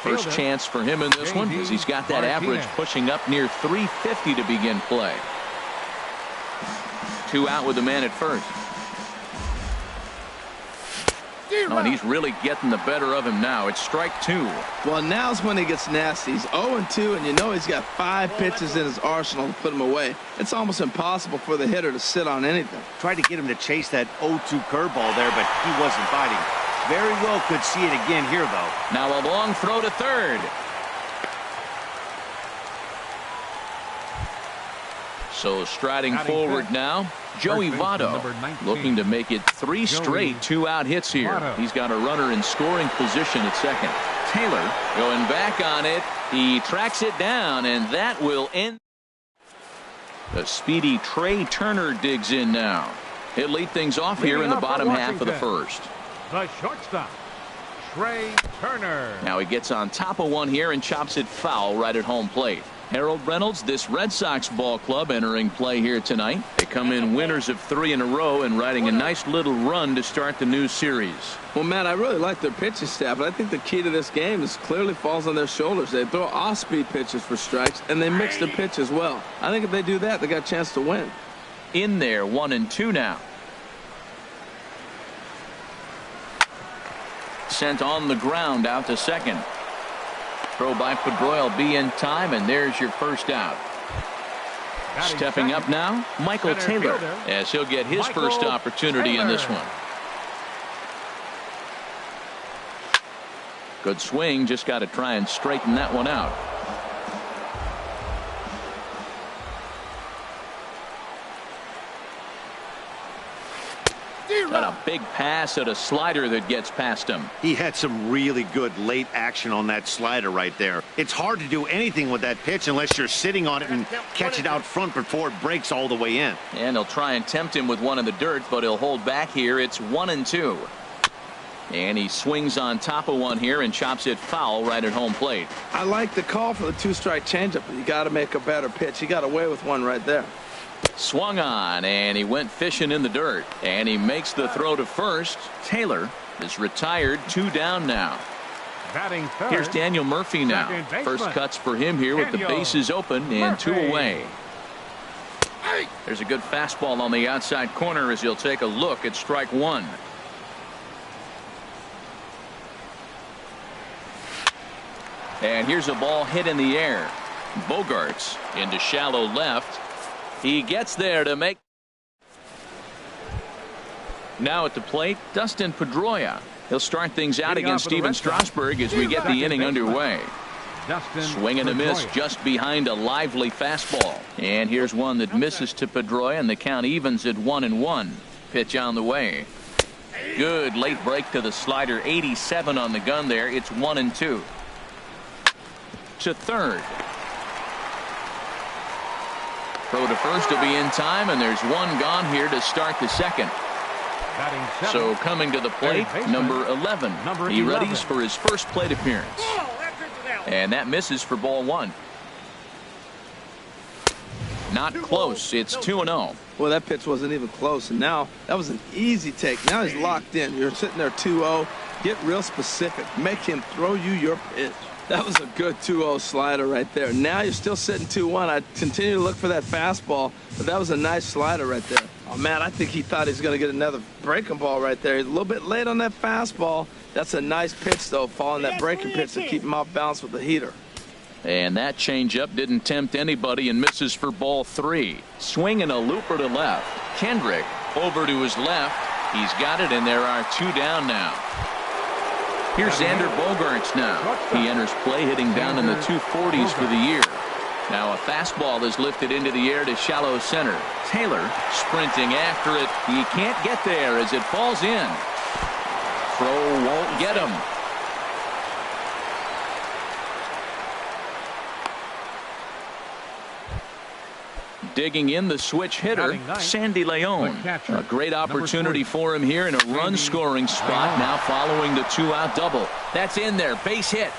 First chance for him in this one as he's got that average pushing up near 350 to begin play. 2 out with the man at first. Oh, and he's really getting the better of him now. It's strike 2. Well, now's when he gets nasty. He's 0-2, and you know he's got 5 pitches in his arsenal to put him away. It's almost impossible for the hitter to sit on anything. Tried to get him to chase that 0-2 curveball there, but he wasn't biting. Very well could see it again here, though. Now a long throw to third. So striding forward now, Joey Votto, looking to make it 3 straight 2-out hits here. He's got a runner in scoring position at second. Taylor going back on it. He tracks it down, and that will end. The speedy Trey Turner digs in now. He'll lead things off here in the bottom half of the first. The shortstop, Trey Turner. Now he gets on top of one here and chops it foul right at home plate. Harold Reynolds, this Red Sox ball club entering play here tonight. They come in winners of 3 in a row and riding a nice little run to start the new series. Well, Matt, I really like their pitching staff, but I think the key to this game is clearly falls on their shoulders. They throw off-speed pitches for strikes, and they mix the pitch as well. I think if they do that, they got a chance to win. In there, 1-2 now. Sent on the ground out to second. Throw by Pedroia will be in time, and there's your first out. Stepping up now, Michael Taylor, as he'll get his first opportunity in this one. Good swing, just got to try and straighten that one out. Got a big pass at a slider that gets past him. He had some really good late action on that slider right there. It's hard to do anything with that pitch unless you're sitting on it and catch it out front before it breaks all the way in. And they'll try and tempt him with one in the dirt, but he'll hold back here. It's 1-2. And he swings on top of one here and chops it foul right at home plate. I like the call for the 2-strike changeup, but you got to make a better pitch. He got away with one right there. Swung on, and he went fishing in the dirt. And he makes the throw to first. Taylor is retired, 2 down now. Batting third, here's Daniel Murphy now. First cuts for him here with the bases open and 2 away. There's a good fastball on the outside corner as he'll take a look at strike 1. And here's a ball hit in the air. Bogarts into shallow left. He gets there to make. Now at the plate, Dustin Pedroia. He'll start things out against Steven Strasburg as we get the inning underway. Swing and a miss just behind a lively fastball. And here's one that misses to Pedroia, and the count evens at 1-1. Pitch on the way. Good late break to the slider. 87 on the gun there. It's 1-2. To third. Throw to first will be in time, and there's one gone here to start the second. So coming to the plate, number 11. He readies for his first plate appearance. And that misses for ball one. Not close. It's 2-0. Well, that pitch wasn't even close, and now that was an easy take. Now he's locked in. You're sitting there 2-0. Get real specific. Make him throw you your pitch. That was a good 2-0 slider right there. Now you're still sitting 2-1. I continue to look for that fastball, but that was a nice slider right there. Oh, man, I think he thought he was going to get another breaking ball right there. He's a little bit late on that fastball. That's a nice pitch, though, following that breaking pitch to keep him off balance with the heater. And that changeup didn't tempt anybody and misses for ball three. Swinging a looper to left. Kendrick over to his left. He's got it, and there are two down now. Here's Xander Bogaerts now. He enters play hitting down in the 240s for the year. Now a fastball is lifted into the air to shallow center. Taylor sprinting after it. He can't get there as it falls in. Throw won't get him. Digging in the switch hitter, Sandy Leon. A great opportunity for him here in a run-scoring spot now following the two-out double. That's in there, base hit.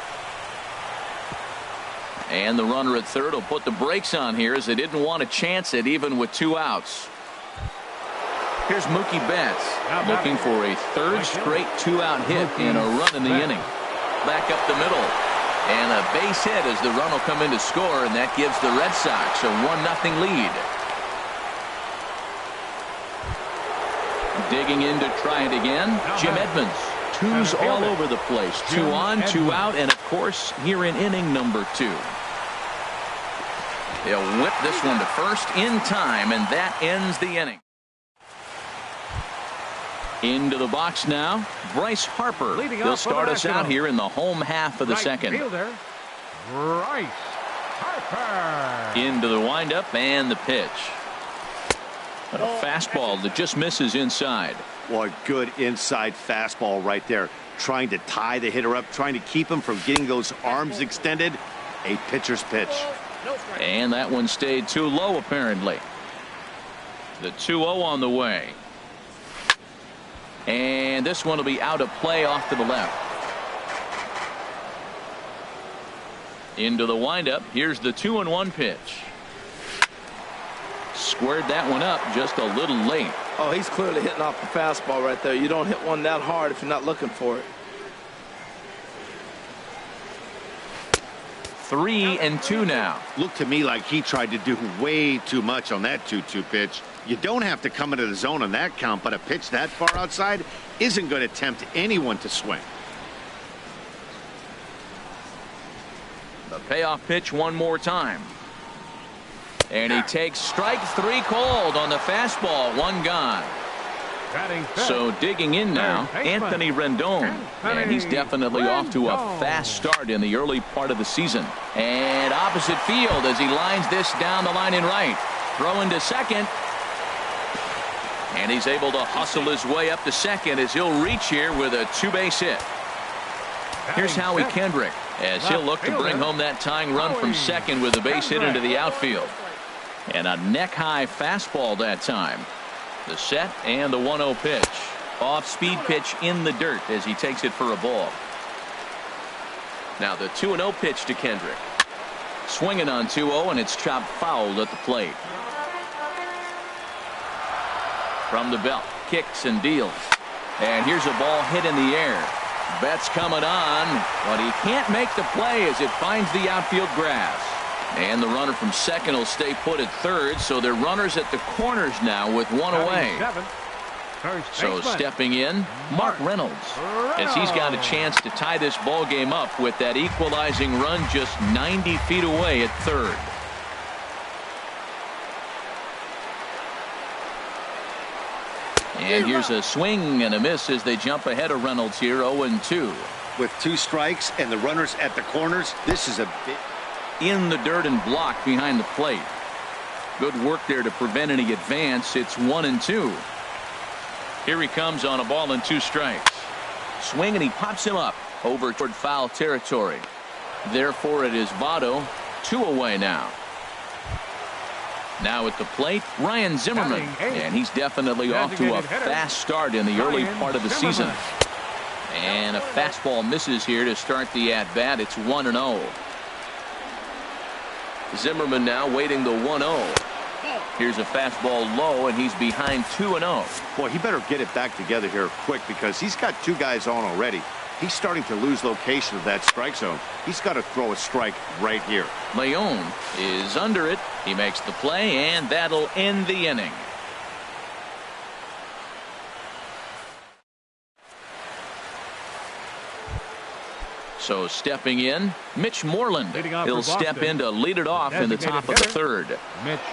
And the runner at third will put the brakes on here as they didn't want to chance it even with two outs. Here's Mookie Betts looking for a third straight two-out hit and a run in the inning. Back up the middle. And a base hit as the run will come in to score, and that gives the Red Sox a 1-0 lead. Digging in to try it again, Jim Edmonds. Twos all over the place. 2 on, 2 out, and of course, here in inning number 2. They'll whip this one to first in time, and that ends the inning. Into the box now, Bryce Harper. He'll start us out here in the home half of the second. Bryce Harper. Into the windup and the pitch. A fastball that just misses inside. Well, a good inside fastball right there. Trying to tie the hitter up, trying to keep him from getting those arms extended. A pitcher's pitch. And that one stayed too low, apparently. The 2-0 on the way. And this one will be out of play off to the left. Into the windup. Here's the 2-1 pitch. Squared that one up just a little late. Oh, he's clearly hitting off the fastball right there. You don't hit one that hard if you're not looking for it. 3-2 now. Looked to me like he tried to do way too much on that 2-2 pitch. You don't have to come into the zone on that count, but a pitch that far outside isn't going to tempt anyone to swing. The payoff pitch one more time. And he takes strike 3 cold on the fastball. One gone. So digging in now, Anthony Rendon. And he's definitely off to a fast start in the early part of the season. And opposite field as he lines this down the line in right. Throw into second. And he's able to hustle his way up to second as he'll reach here with a 2-base hit. Here's Howie Kendrick as he'll look to bring home that tying run from second with a base hit into the outfield. And a neck-high fastball that time. The set and the 1-0 pitch. Off-speed pitch in the dirt as he takes it for a ball. Now the 2-0 pitch to Kendrick. Swinging on 2-0, and it's chopped foul at the plate. From the belt, kicks and deals. And here's a ball hit in the air. Betts coming on, but he can't make the play as it finds the outfield grass. And the runner from second will stay put at third, so they're runners at the corners now with one away. So stepping in, Mark Reynolds, as he's got a chance to tie this ball game up with that equalizing run just 90 feet away at third. And here's a swing and a miss as they jump ahead of Reynolds here, 0-2. With 2 strikes and the runners at the corners, this is a bit in the dirt and blocked behind the plate. Good work there to prevent any advance. It's 1-2. Here he comes on a ball and 2 strikes. Swing and he pops him up over toward foul territory. Therefore it is Votto, 2 away now. Now at the plate, Ryan Zimmerman. And he's definitely off to a fast start in the early part of the season. And a fastball misses here to start the at-bat. It's 1-0. Zimmerman now waiting the 1-0. Here's a fastball low, and he's behind 2-0. Boy, he better get it back together here quick because he's got two guys on already. He's starting to lose location of that strike zone. He's got to throw a strike right here. Leon is under it. He makes the play, and that'll end the inning. So stepping in, Mitch Moreland. He'll step in to lead it off in the top of the third.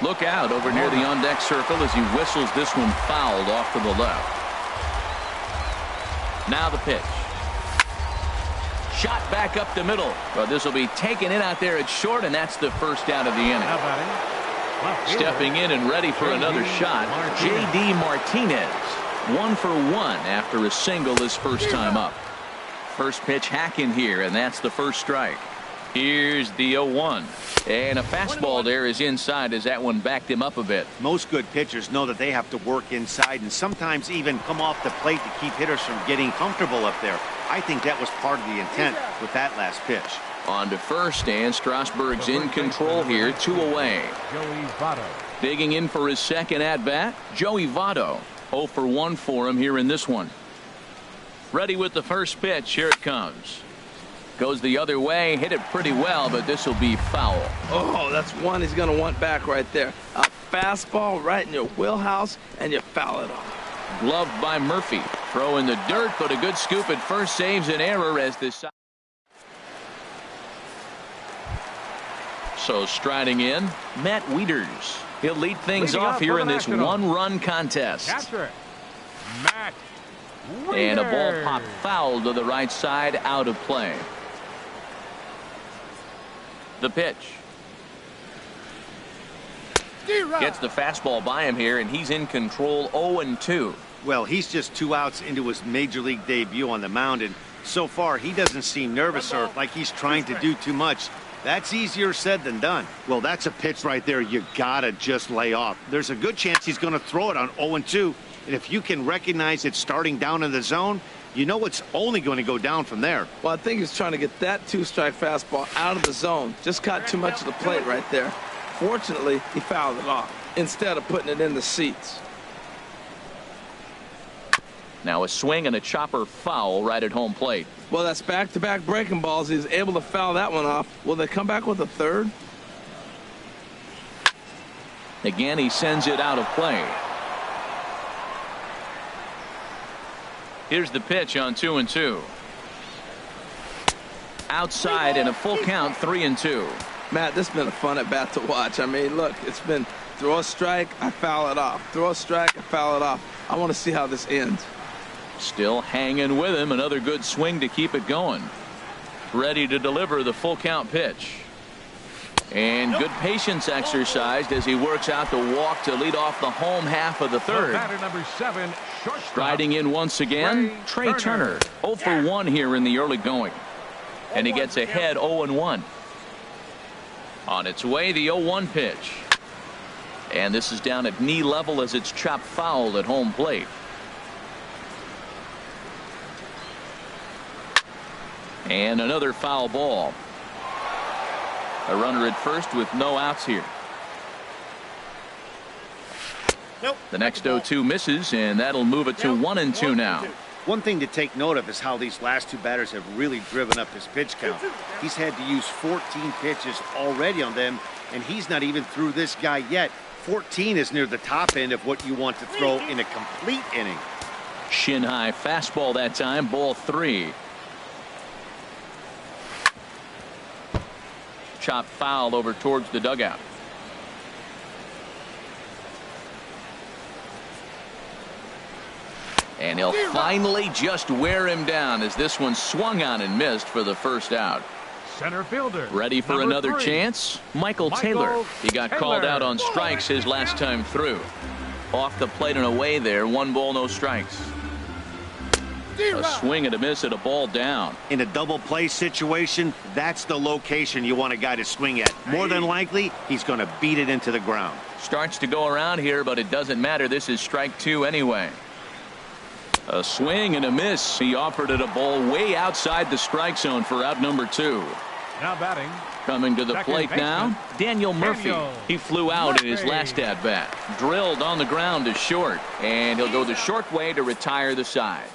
Look out over near the on-deck circle as he whistles this one fouled off to the left. Now the pitch. Shot back up the middle. But this will be taken in out there at short, and that's the first out of the inning. Stepping in and ready for another shot, J.D. Martinez. 1 for 1 after a single his first time up. First pitch hacking here, and that's the first strike. Here's the 0-1. And a fastball there is inside as that one backed him up a bit. Most good pitchers know that they have to work inside and sometimes even come off the plate to keep hitters from getting comfortable up there. I think that was part of the intent with that last pitch. On to first, and Strasburg's in control here, 2 away. Digging in for his second at-bat, Joey Votto. 0 for 1 for him here in this one. Ready with the first pitch. Here it comes. Goes the other way. Hit it pretty well, but this will be foul. Oh, that's one he's going to want back right there. A fastball right in your wheelhouse, and you foul it off. Gloved by Murphy. Throw in the dirt, but a good scoop at first saves an error as this. So striding in, Matt Wieters. He'll lead things off here in this one-run contest. Catcher, Matt Wieters. And a ball popped foul to the right side, out of play. The pitch. Gets the fastball by him here, and he's in control. 0-2. Well, he's just 2 outs into his major league debut on the mound, and so far he doesn't seem nervous or like he's trying to do too much. That's easier said than done. Well, that's a pitch right there you gotta just lay off. There's a good chance he's going to throw it on 0-2, and if you can recognize it starting down in the zone, you know it's only going to go down from there. Well, I think he's trying to get that 2-strike fastball out of the zone. Just caught too much of the plate right there. Fortunately, he fouled it off instead of putting it in the seats. Now a swing and a chopper foul right at home plate. Well, that's back-to-back breaking balls. He's able to foul that one off. Will they come back with a third? Again, he sends it out of play. Here's the pitch on 2-2. Outside and a full count, 3-2. Matt, this has been a fun at bat to watch. I mean, look, it's been throw a strike, I foul it off. Throw a strike, I foul it off. I want to see how this ends. Still hanging with him. Another good swing to keep it going. Ready to deliver the full count pitch. And good patience exercised as he works out the walk to lead off the home half of the third. Batter number 7, shortstop. Striding in once again, Trey Turner. 0 for 1 here in the early going. And he gets ahead 0-1. On its way, the 0-1 pitch. And this is down at knee level as it's chopped foul at home plate. And another foul ball. A runner at first with no outs here. Nope. The next 0-2 misses, and that'll move it to 1-2 now. One thing to take note of is how these last two batters have really driven up his pitch count. He's had to use 14 pitches already on them, and he's not even through this guy yet. 14 is near the top end of what you want to throw in a complete inning. Shin high fastball that time, ball 3. Chop foul over towards the dugout. And he'll finally just wear him down as this one swung on and missed for the first out. Center fielder. Ready for another chance? Michael Taylor. He got called out on strikes his last time through. Off the plate and away there. 1 ball, no strikes. A swing and a miss at a ball down. In a double play situation, that's the location you want a guy to swing at. More than likely, he's going to beat it into the ground. Starts to go around here, but it doesn't matter. This is strike two anyway. A swing and a miss. He offered it a ball way outside the strike zone for out number two. Now batting. Coming to the plate now, Daniel Murphy. He flew out in his last at-bat. Drilled on the ground to short, and he'll go the short way to retire the side.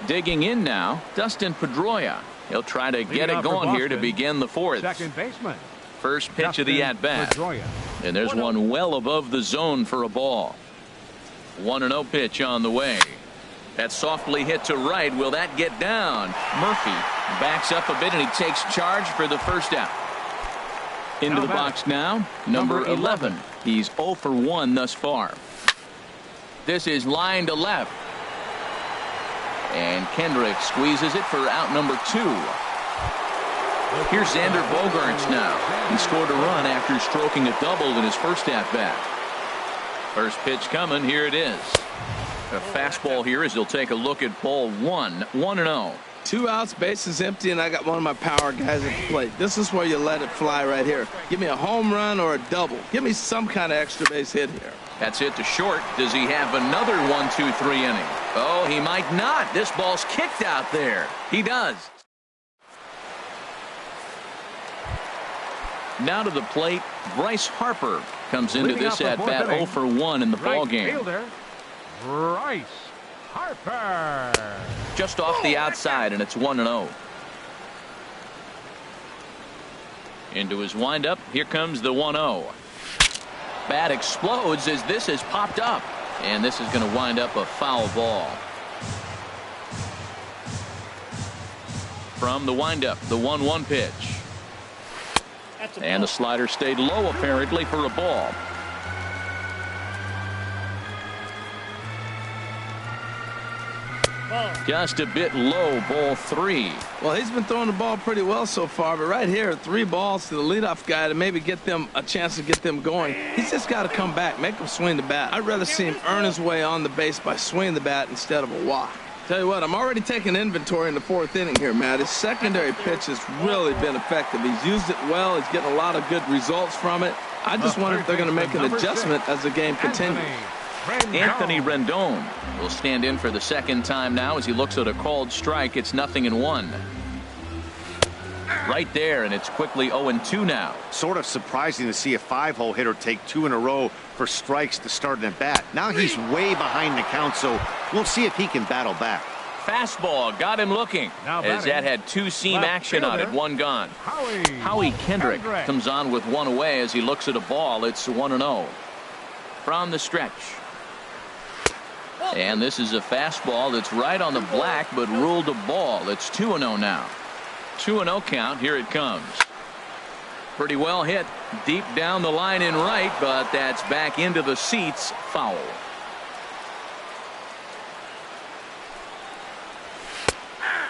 Digging in now, Dustin Pedroia. He'll try to get it going here to begin the fourth. Second baseman. First pitch of the at-bat. And there's one well above the zone for a ball. 1-0 pitch on the way. That softly hit to right. Will that get down? Murphy backs up a bit, and he takes charge for the first out. Into the box now, number 11. He's 0 for 1 thus far. This is line to left. And Kendrick squeezes it for out number 2. Here's Xander Bogaerts now. He scored a run after stroking a double in his first at-bat. First pitch coming. Here it is. A fastball here as he'll take a look at ball 1. 1-0. 2 outs, bases empty, and I got one of my power guys at the plate. This is where you let it fly right here. Give me a home run or a double. Give me some kind of extra base hit here. That's hit to short. Does he have another 1-2-3 inning? Oh, he might not. This ball's kicked out there. He does. Now to the plate, Bryce Harper comes into this at-bat 0 for 1 in the ball game. Bryce Harper. Just off the outside, and it's 1-0. Into his windup. Here comes the 1-0. Bat explodes as this has popped up, and this is going to wind up a foul ball. From the windup, the 1-1 pitch. And the slider stayed low apparently for a ball. Just a bit low, ball 3. Well, he's been throwing the ball pretty well so far, but right here, 3 balls to the leadoff guy to maybe get them a chance to get them going. He's just got to come back, make him swing the bat. I'd rather see him earn his way on the base by swinging the bat instead of a walk. Tell you what, I'm already taking inventory in the 4th inning here, Matt. His secondary pitch has really been effective. He's used it well. He's getting a lot of good results from it. I just wonder if they're going to make an adjustment as the game continues. Anthony Rendon will stand in for the second time now as he looks at a called strike. It's 0-1. Right there, and it's quickly 0-2 now. Sort of surprising to see a 5-hole hitter take 2 in a row for strikes to start an at-bat. Now he's way behind the count, so we'll see if he can battle back. Fastball got him looking as that had 2-seam action on it. 1 gone. Howie Kendrick comes on with 1 away as he looks at a ball. It's 1-0 from the stretch. And this is a fastball that's right on the black but ruled a ball. It's 2-0 now. 2-0 count. Here it comes. Pretty well hit deep down the line in right, but that's back into the seats. Foul.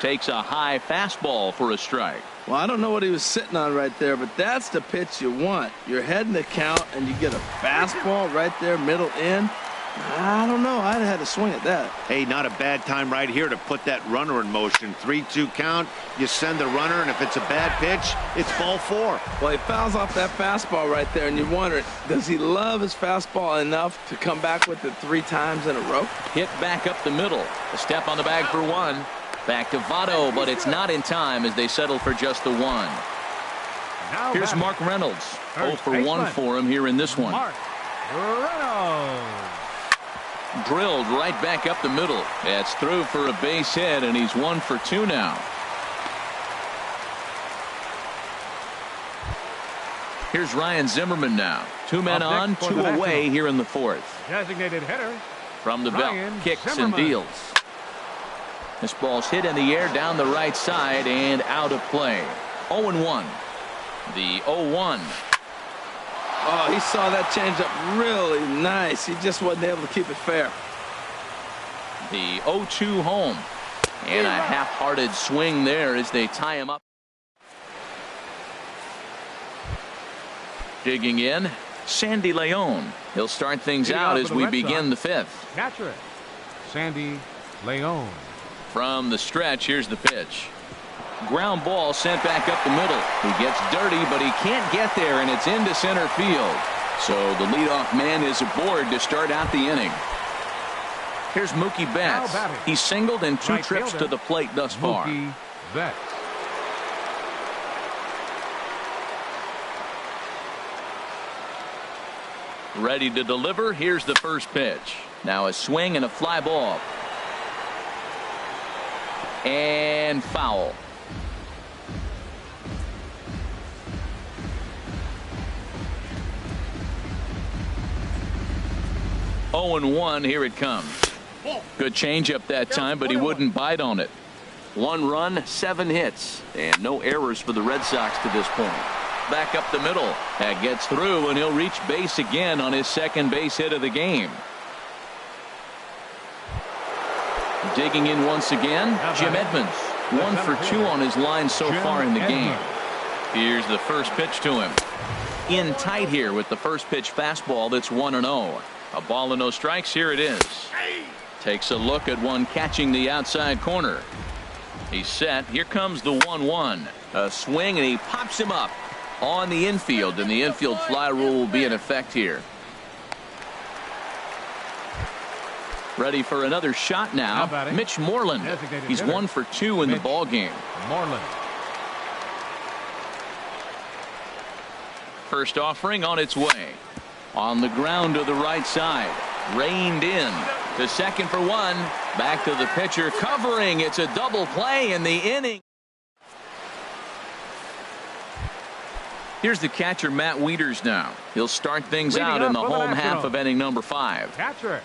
Takes a high fastball for a strike. Well, I don't know what he was sitting on right there, but that's the pitch you want. You're heading the count, and you get a fastball right there, middle in. I don't know. I'd have had to swing at that. Hey, not a bad time right here to put that runner in motion. 3-2 count. You send the runner, and if it's a bad pitch, it's ball 4. Well, he fouls off that fastball right there, and you wonder, does he love his fastball enough to come back with it 3 times in a row? Hit back up the middle. A step on the bag for 1. Back to Votto, but it's not in time as they settle for just the 1. Here's Mark Reynolds. 0 for 1 for him here in this one. Mark Reynolds. Drilled right back up the middle. That's through for a base hit, and he's 1 for 2 now. Here's Ryan Zimmerman now. 2 men on, 2 away here in the 4th. Designated hitter. From the belt, kicks and deals. This ball's hit in the air down the right side and out of play. 0-1. The 0-1. Oh, he saw that changeup really nice. He just wasn't able to keep it fair. The 0-2 home. And a half-hearted swing there as they tie him up. Digging in, Sandy Leon. He'll start things out as we begin the fifth. Catcher, Sandy Leon. From the stretch, here's the pitch. Ground ball sent back up the middle. He gets dirty, but he can't get there, and it's into center field. So the leadoff man is aboard to start out the inning. Here's Mookie Betts. He's singled in 2 trips to the plate thus far. Mookie Betts. Ready to deliver. Here's the first pitch. Now a swing and a fly ball. And foul. Oh and 1. Here it comes. Good changeup that time, but he wouldn't bite on it. 1 run, 7 hits, and no errors for the Red Sox to this point. Back up the middle. That gets through, and he'll reach base again on his second base hit of the game. Digging in once again, Jim Edmonds. 1 for 2 on his line so far in the game. Here's the first pitch to him. In tight here with the first pitch fastball that's 1-0. A ball and no strikes. Here it is. Takes a look at one catching the outside corner. He's set. Here comes the 1-1. A swing, and he pops him up on the infield, and the infield fly rule will be in effect here. Ready for another shot now. Mitch Moreland. He's 1 for 2 in the ball game. Moreland. First offering on its way. On the ground to the right side. Reined in. To second for 1. Back to the pitcher covering. It's a double play in the inning. Here's the catcher, Matt Wieters now. He'll start things out in the home half of inning number 5. Catcher,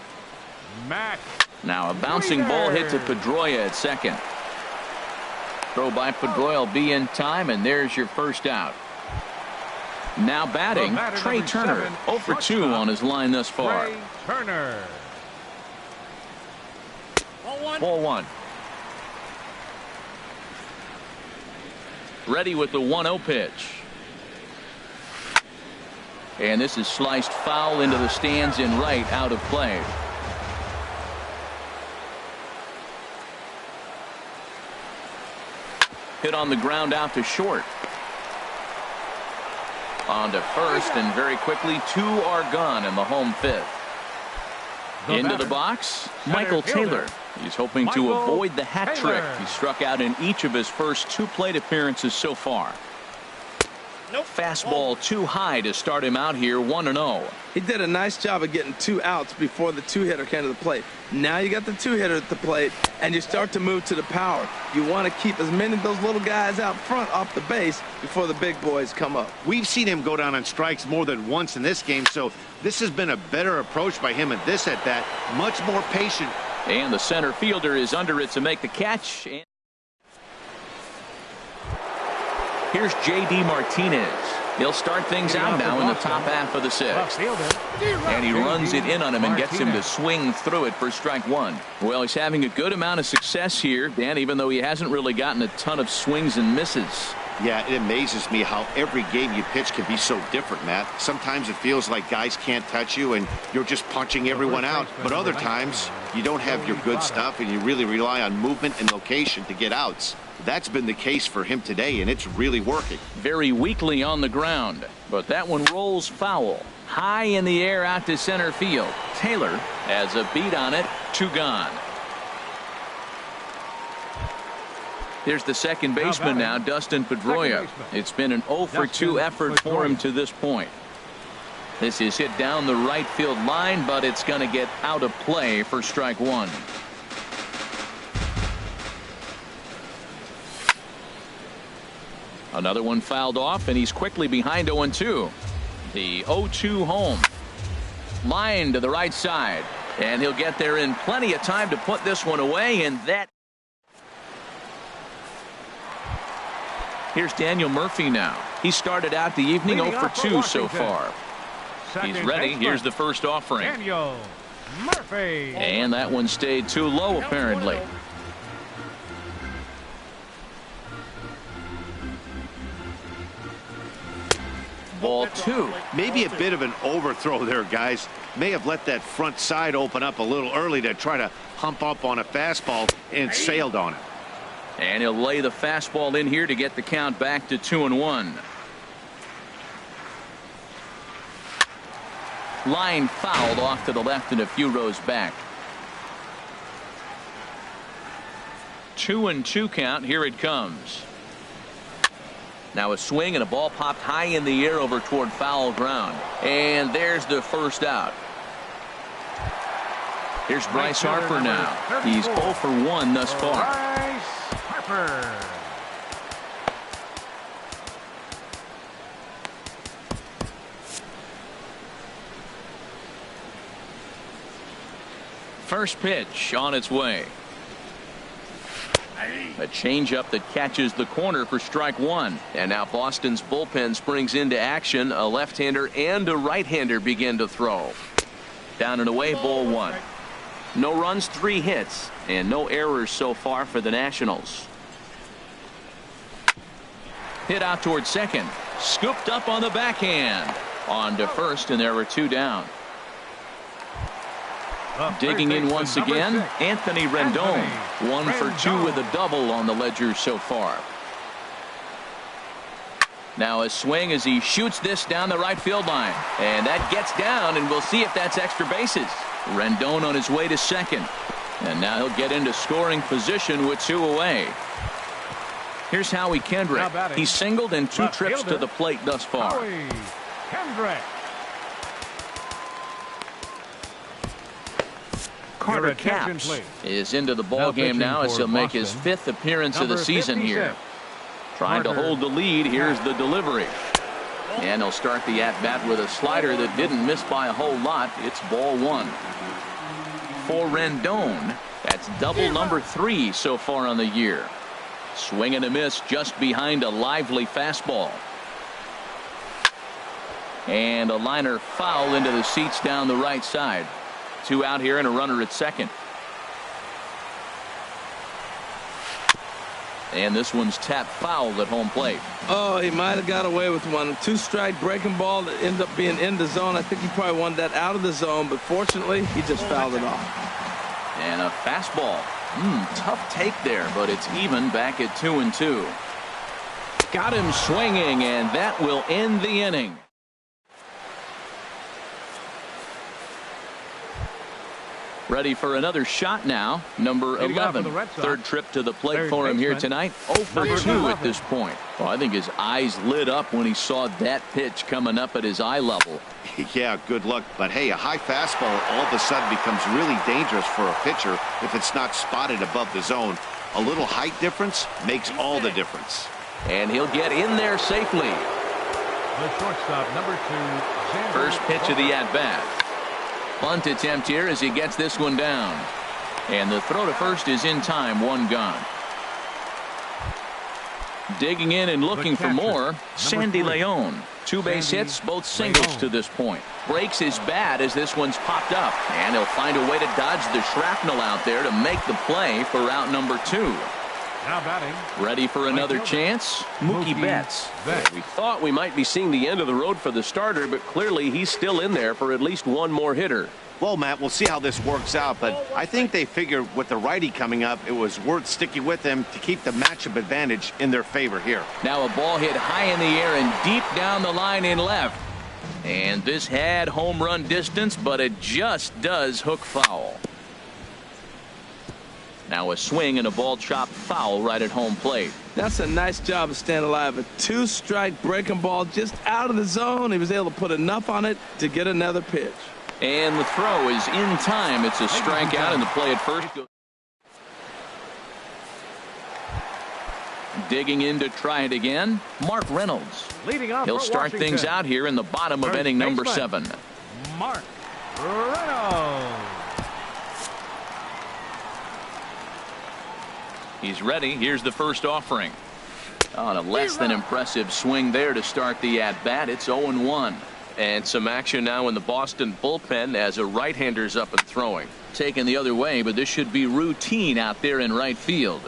Matt. Now a bouncing ball hit to Pedroia at second. Throw by Pedroia will be in time, and there's your first out. Now batting, Trey Turner. 0 for 2 on his line thus far. Trey Turner. Ball 1. Ready with the 1-0 pitch. And this is sliced foul into the stands in right, out of play. Hit on the ground out to short. On to first, and very quickly 2 are gone in the home 5th. Into the box, Michael Taylor. He's hoping to avoid the hat trick. He struck out in each of his first 2 plate appearances so far. Fastball too high to start him out here, 1-0. He did a nice job of getting 2 outs before the 2-hitter came to the plate. Now you got the 2-hitter at the plate, and you start to move to the power. You want to keep as many of those little guys out front off the base before the big boys come up. We've seen him go down on strikes more than once in this game, so this has been a better approach by him at this at-bat. Much more patient. And the center fielder is under it to make the catch. Here's J.D. Martinez. He'll start things out now in the top half of the 6th. And he runs it in on him and gets him to swing through it for strike 1. Well, he's having a good amount of success here, Dan, even though he hasn't really gotten a ton of swings and misses. Yeah, it amazes me how every game you pitch can be so different, Matt. Sometimes it feels like guys can't touch you and you're just punching everyone out. But other times you don't have your good stuff and you really rely on movement and location to get outs. That's been the case for him today, and it's really working. Very weakly on the ground, but that one rolls foul. High in the air out to center field. Taylor has a beat on it. 2 gone. Here's the second baseman now, Dustin Pedroia. It's been an 0 for 2 effort for him to this point. This is hit down the right field line, but it's going to get out of play for strike 1. Another one fouled off, and he's quickly behind 0-2. The 0-2 home. Line to the right side. And he'll get there in plenty of time to put this one away, and that. Here's Daniel Murphy now. He started out the evening 0 for 2 so far. He's ready. Here's the first offering. Daniel Murphy. And that one stayed too low, apparently. ball 2. Maybe a bit of an overthrow there, guys. May have let that front side open up a little early to try to hump up on a fastball and sailed on it. And he'll lay the fastball in here to get the count back to 2-1. Line fouled off to the left and a few rows back. 2-2 count. Here it comes. Now a swing and a ball popped high in the air over toward foul ground. And there's the first out. Here's Bryce Harper now. He's 0 for 1 thus far. Bryce Harper. First pitch on its way. A changeup that catches the corner for strike 1. And now Boston's bullpen springs into action. A left-hander and a right-hander begin to throw. Down and away, ball 1. No runs, 3 hits, and no errors so far for the Nationals. Hit out toward second. Scooped up on the backhand. On to first, and there were 2 down. Digging in once again, Anthony Rendon. 1 for 2 with a double on the ledger so far. Now a swing as he shoots this down the right field line. And that gets down, and we'll see if that's extra bases. Rendon on his way to second. And now he'll get into scoring position with 2 away. Here's Howie Kendrick. He's singled in 2 trips to the plate thus far. Howie Kendrick. Carter Capps is into the ball game now as he'll make his 5th appearance of the season here. Trying to hold the lead. Here's the delivery. And he'll start the at-bat with a slider that didn't miss by a whole lot. It's ball 1. For Rendon, that's double number 3 so far on the year. Swing and a miss just behind a lively fastball. And a liner foul into the seats down the right side. 2 out here and a runner at second. And this one's tapped foul at home plate. Oh, he might have got away with one. 2-strike breaking ball that ended up being in the zone. I think he probably wanted that out of the zone, but fortunately he just fouled it off. And a fastball. Tough take there, but it's even back at 2-2. Got him swinging, and that will end the inning. Ready for another shot now. Number 11. 3rd trip to the plate for him here tonight. 0 for 2 at this point. Well, I think his eyes lit up when he saw that pitch coming up at his eye level. Yeah, good luck. But hey, a high fastball all of a sudden becomes really dangerous for a pitcher if it's not spotted above the zone. A little height difference makes all the difference. And he'll get in there safely. The shortstop, number 2. First pitch of the at-bat. Bunt attempt here as he gets this one down. And the throw to first is in time. 1 gone. Digging in and looking for more. Sandy Leon. 2 base hits, both singles to this point. Breaks his bat as this one's popped up. And he'll find a way to dodge the shrapnel out there to make the play for out number 2. Now batting. Ready for another chance? Mookie Betts. We thought we might be seeing the end of the road for the starter, but clearly he's still in there for at least 1 more hitter. Well, Matt, we'll see how this works out, but I think they figured with the righty coming up, it was worth sticking with them to keep the matchup advantage in their favor here. Now a ball hit high in the air and deep down the line in left. And this had home run distance, but it just does hook foul. Now a swing and a ball chopped foul right at home plate. That's a nice job of staying alive. A 2-strike breaking ball just out of the zone. He was able to put enough on it to get another pitch. And the throw is in time. It's a strikeout, and the play at first goes. Digging in to try it again. Mark Reynolds. Leading off He'll for start Washington. things out here in the bottom of inning number 7. Mark Reynolds. He's ready. Here's the first offering. On a less than impressive swing there to start the at-bat. It's 0-1. And some action now in the Boston bullpen as a right-hander's up and throwing. Taken the other way, but this should be routine out there in right field.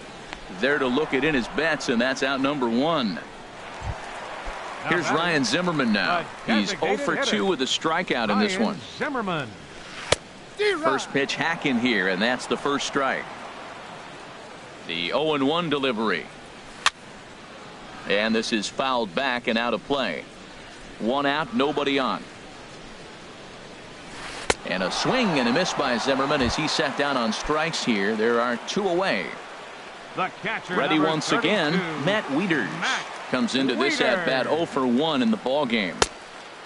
There to look it in his bets, and that's out number 1. Here's Ryan Zimmerman now. He's 0 for 2 with a strikeout in this one. Zimmerman. First pitch hack in here, and that's the first strike. The 0-1 delivery. And this is fouled back and out of play. 1 out, nobody on. And a swing and a miss by Zimmerman as he sat down on strikes here. There are 2 away. The catcher, ready once 32, again, Matt Wieters comes into this at bat 0 for 1 in the ball game.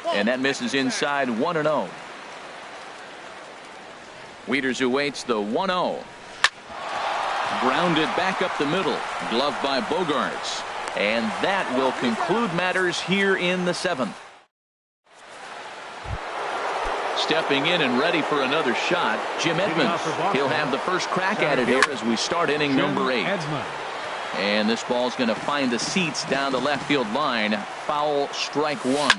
And that misses inside 1-0. Wieters awaits the 1-0. Grounded back up the middle. Gloved by Bogarts. And that will conclude matters here in the 7th. Stepping in and ready for another shot, Jim Edmonds. He'll have the first crack at it here as we start inning number 8. And this ball's going to find the seats down the left field line. Foul, strike 1.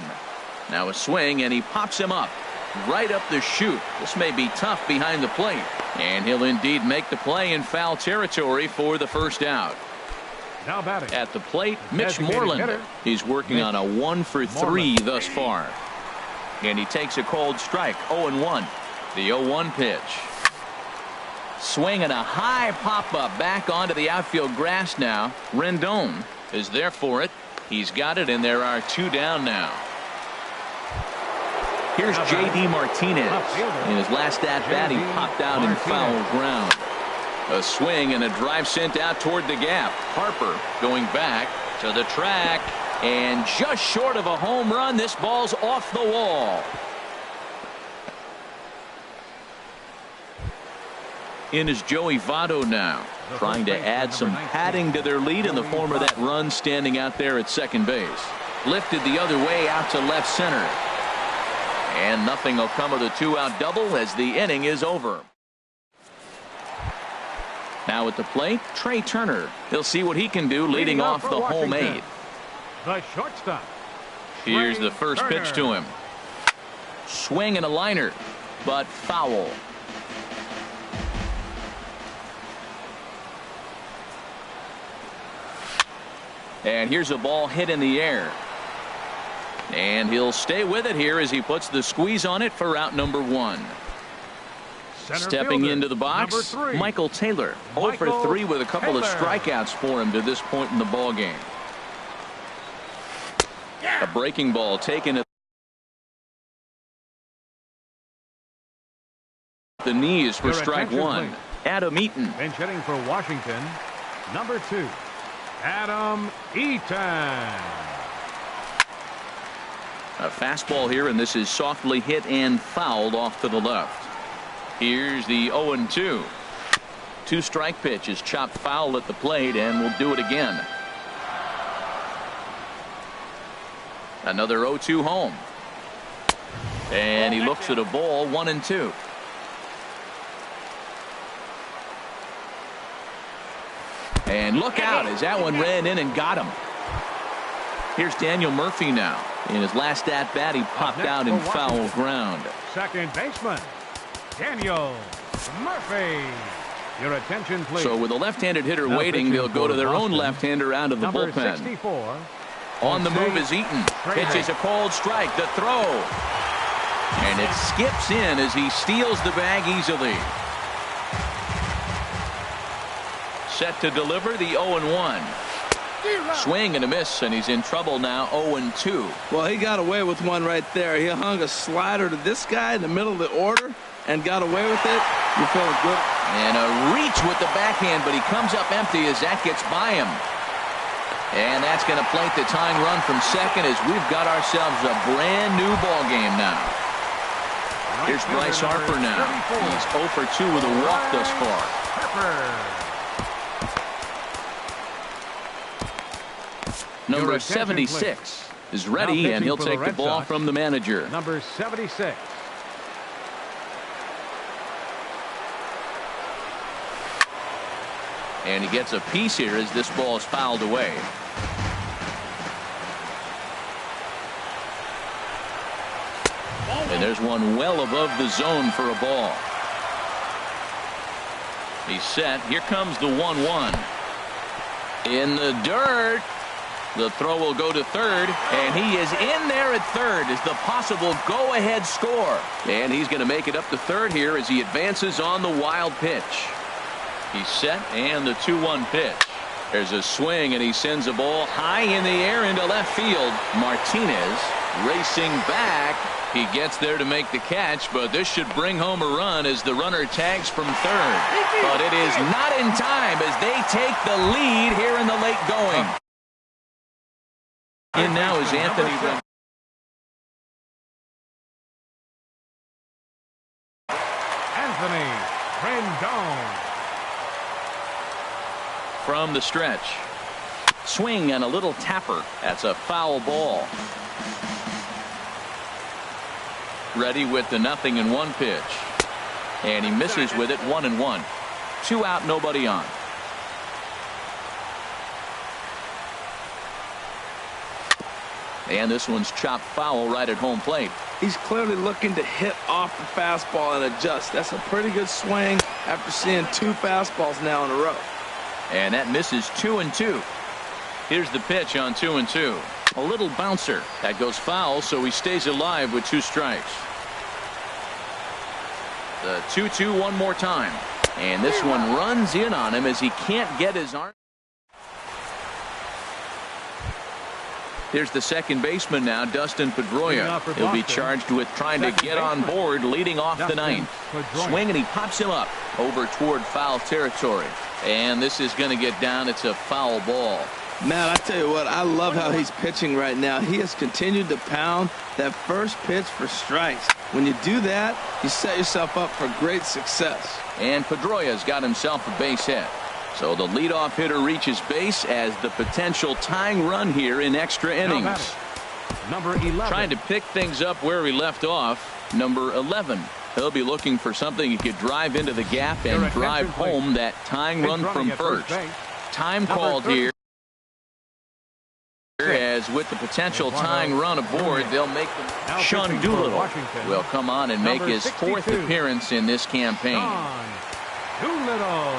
Now a swing, and he pops him up right up the chute. This may be tough behind the plate. And he'll indeed make the play in foul territory for the first out. Now batting at the plate, Mitch Moreland. He's working on a 1 for 3 thus far. And he takes a cold strike. 0-1. The 0-1 pitch. Swing and a high pop-up back onto the outfield grass now. Rendon is there for it. He's got it, and there are 2 down now. Here's J.D. Martinez. In his last at-bat, he popped out in foul ground. A swing and a drive sent out toward the gap. Harper going back to the track. And just short of a home run, this ball's off the wall. In is Joey Votto now, trying to add some padding to their lead in the form of that run standing out there at second base. Lifted the other way out to left center. And nothing will come of the 2-out double as the inning is over. Now at the plate, Trey Turner. He'll see what he can do leading off the home 8. The shortstop. Here's the first pitch to him. Swing and a liner, but foul. And here's a ball hit in the air. And he'll stay with it here as he puts the squeeze on it for out number 1. Stepping into the box, Michael Taylor. 0 for 3 with a couple of strikeouts for him to this point in the ball game. A breaking ball taken at the knees for strike 1. Adam Eaton. Bench hitting for Washington, number 2, Adam Eaton. A fastball here, and this is softly hit and fouled off to the left. Here's the 0-2. 2-strike pitch is chopped foul at the plate, and we'll do it again. Another 0-2 home. And he looks at a ball, 1-2. And look out as that one ran in and got him. Here's Daniel Murphy now. In his last at bat, he popped out in foul ground. Second baseman, Daniel Murphy. Your attention, please. So with a left-handed hitter waiting, they'll go to their own left-hander out of the bullpen. 64. On the move is Eaton. Pitches a cold strike. The throw. And it skips in as he steals the bag easily. Set to deliver the 0-1. Swing and a miss, and he's in trouble now. 0-2. Well, he got away with one right there. He hung a slider to this guy in the middle of the order and got away with it. You're feeling good. And a reach with the backhand, but he comes up empty as that gets by him. And that's going to plate the tying run from second as we've got ourselves a brand new ball game now. Here's Bryce Harper now. He's 0 for 2 with a walk thus far. Number 76 is ready, and he'll take the ball from the manager. Number 76. And he gets a piece here as this ball is fouled away. And there's one well above the zone for a ball. He's set. Here comes the 1-1. In the dirt. The throw will go to third, and he is in there at third as the possible go-ahead score. And he's going to make it up to third here as he advances on the wild pitch. He's set, and the 2-1 pitch. There's a swing, and he sends a ball high in the air into left field. Martinez racing back. He gets there to make the catch, but this should bring home a run as the runner tags from third. But it is not in time as they take the lead here in the late going. In now is Anthony Rendon. From the stretch. Swing and a little tapper. That's a foul ball. Ready with the 0-1 pitch. And he misses with it 1-1. 2 out, nobody on. And this one's chopped foul right at home plate. He's clearly looking to hit off the fastball and adjust. That's a pretty good swing after seeing 2 fastballs now in a row. And that misses 2-2. Here's the pitch on 2-2. A little bouncer. That goes foul, so he stays alive with 2 strikes. The 2-2 one more time. And this one runs in on him as he can't get his arm. Here's the second baseman now, Dustin Pedroia. He'll be charged with trying to get on board leading off the 9th. Swing, and he pops him up over toward foul territory. And this is going to get down. It's a foul ball. Matt, I tell you what, I love how he's pitching right now. He has continued to pound that first pitch for strikes. When you do that, you set yourself up for great success. And Pedroia's got himself a base hit. So the leadoff hitter reaches base as the potential tying run here in extra innings. Number 11. Trying to pick things up where he left off. Number 11. He'll be looking for something he could drive into the gap and drive home that tying run from first. Time called here. As with the potential tying run aboard, they'll make them. Sean Doolittle will come on and make his 4th appearance in this campaign. Doolittle.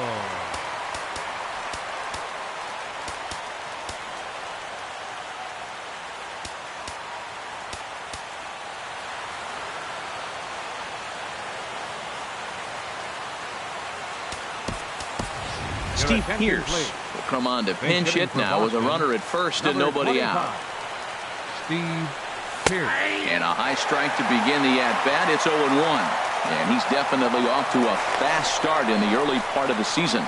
Steve Pierce will come on to pinch hit now with a runner at first and nobody out. Steve Pierce. And a high strike to begin the at-bat. It's 0-1. And he's definitely off to a fast start in the early part of the season.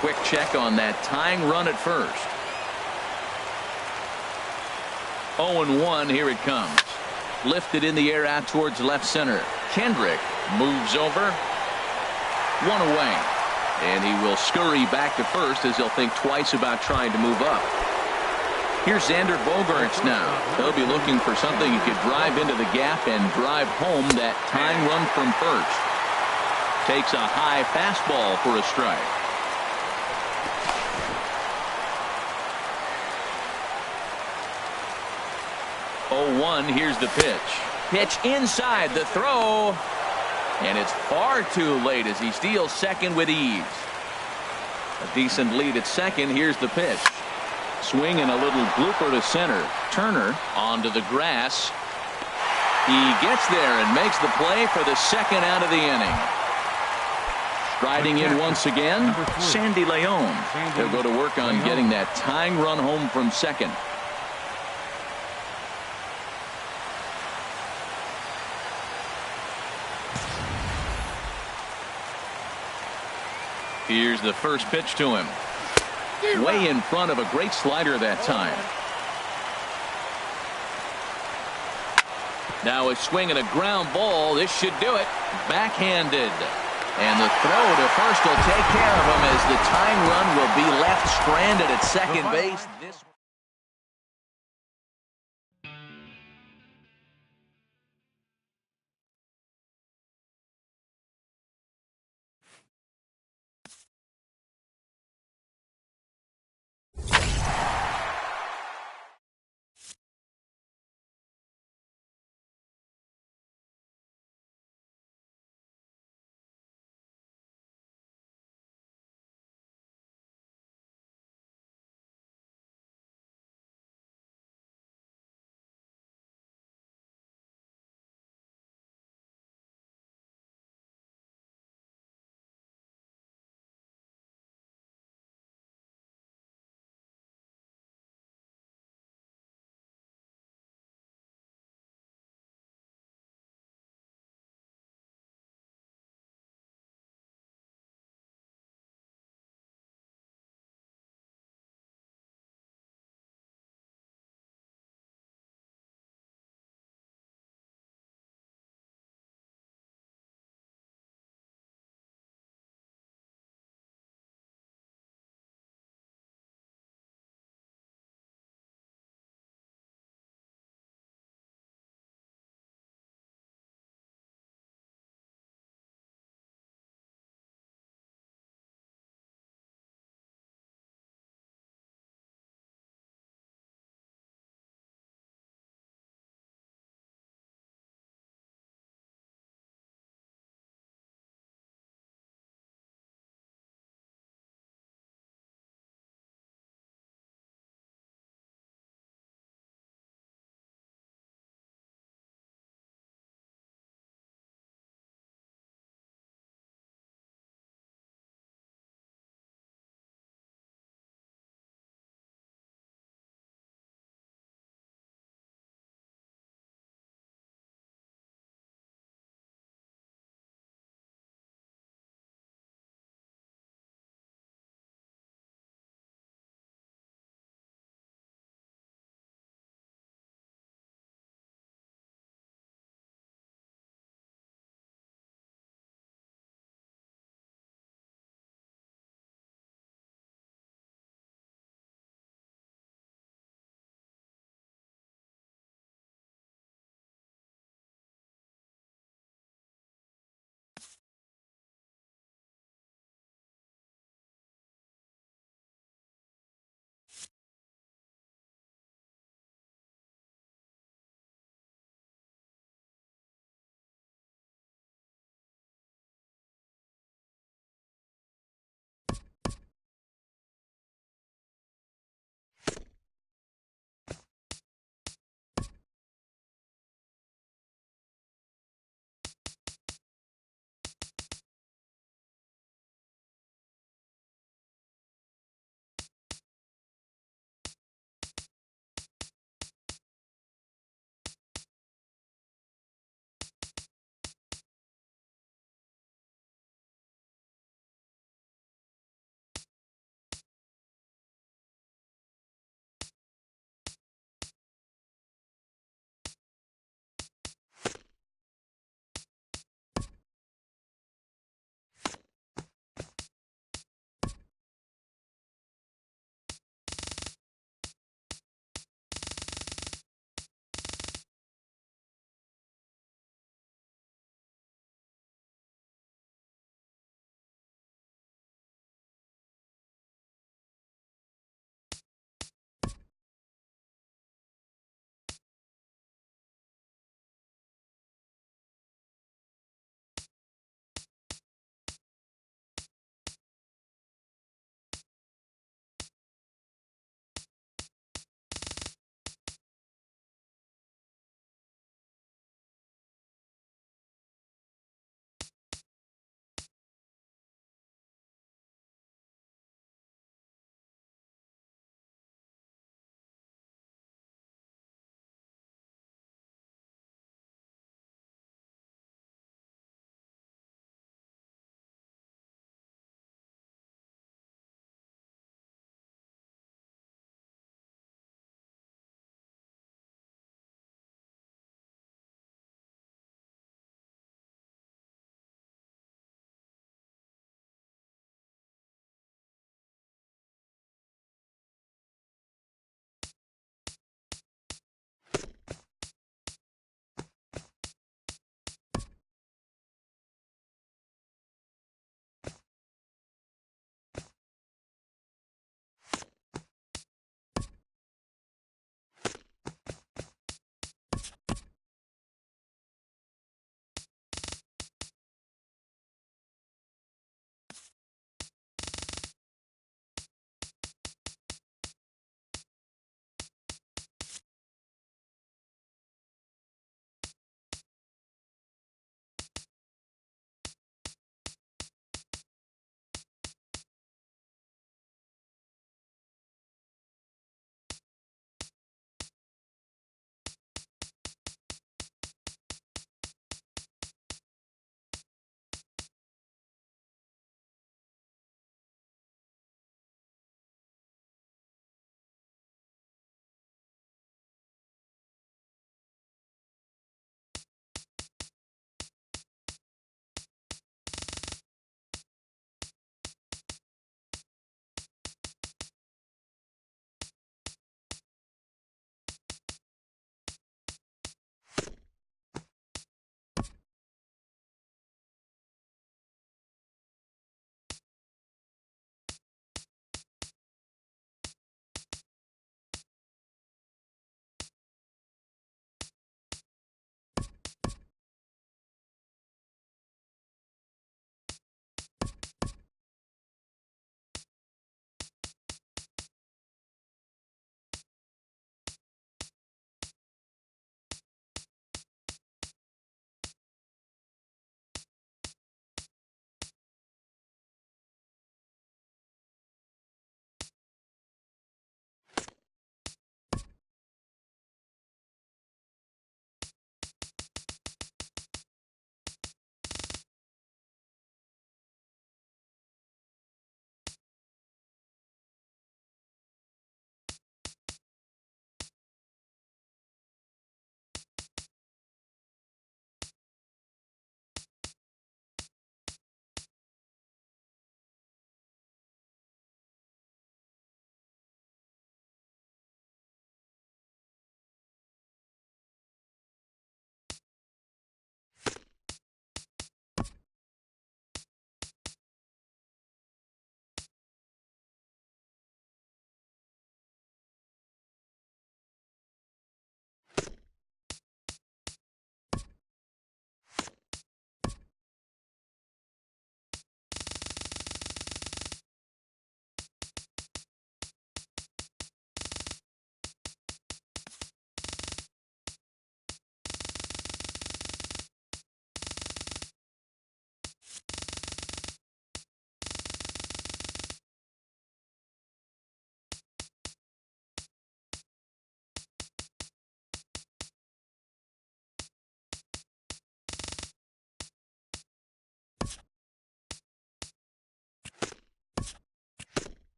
Quick check on that tying run at first. 0-1. Here it comes. Lifted in the air out towards left center. Kendrick moves over. 1 away. And he will scurry back to first as he'll think twice about trying to move up. Here's Xander Bogaerts now. He'll be looking for something he could drive into the gap and drive home that tying run from first. Takes a high fastball for a strike. Here's the pitch. Pitch inside the throw. And it's far too late as he steals second with ease. A decent lead at second. Here's the pitch. Swing and a little blooper to center. Turner onto the grass. He gets there and makes the play for the second out of the inning. Striding in once again, Sandy Leon. He'll go to work on getting that tying run home from second. Here's the first pitch to him. Way in front of a great slider that time. Now a swing and a ground ball. This should do it. Backhanded. And the throw to first will take care of him as the tying run will be left stranded at second base.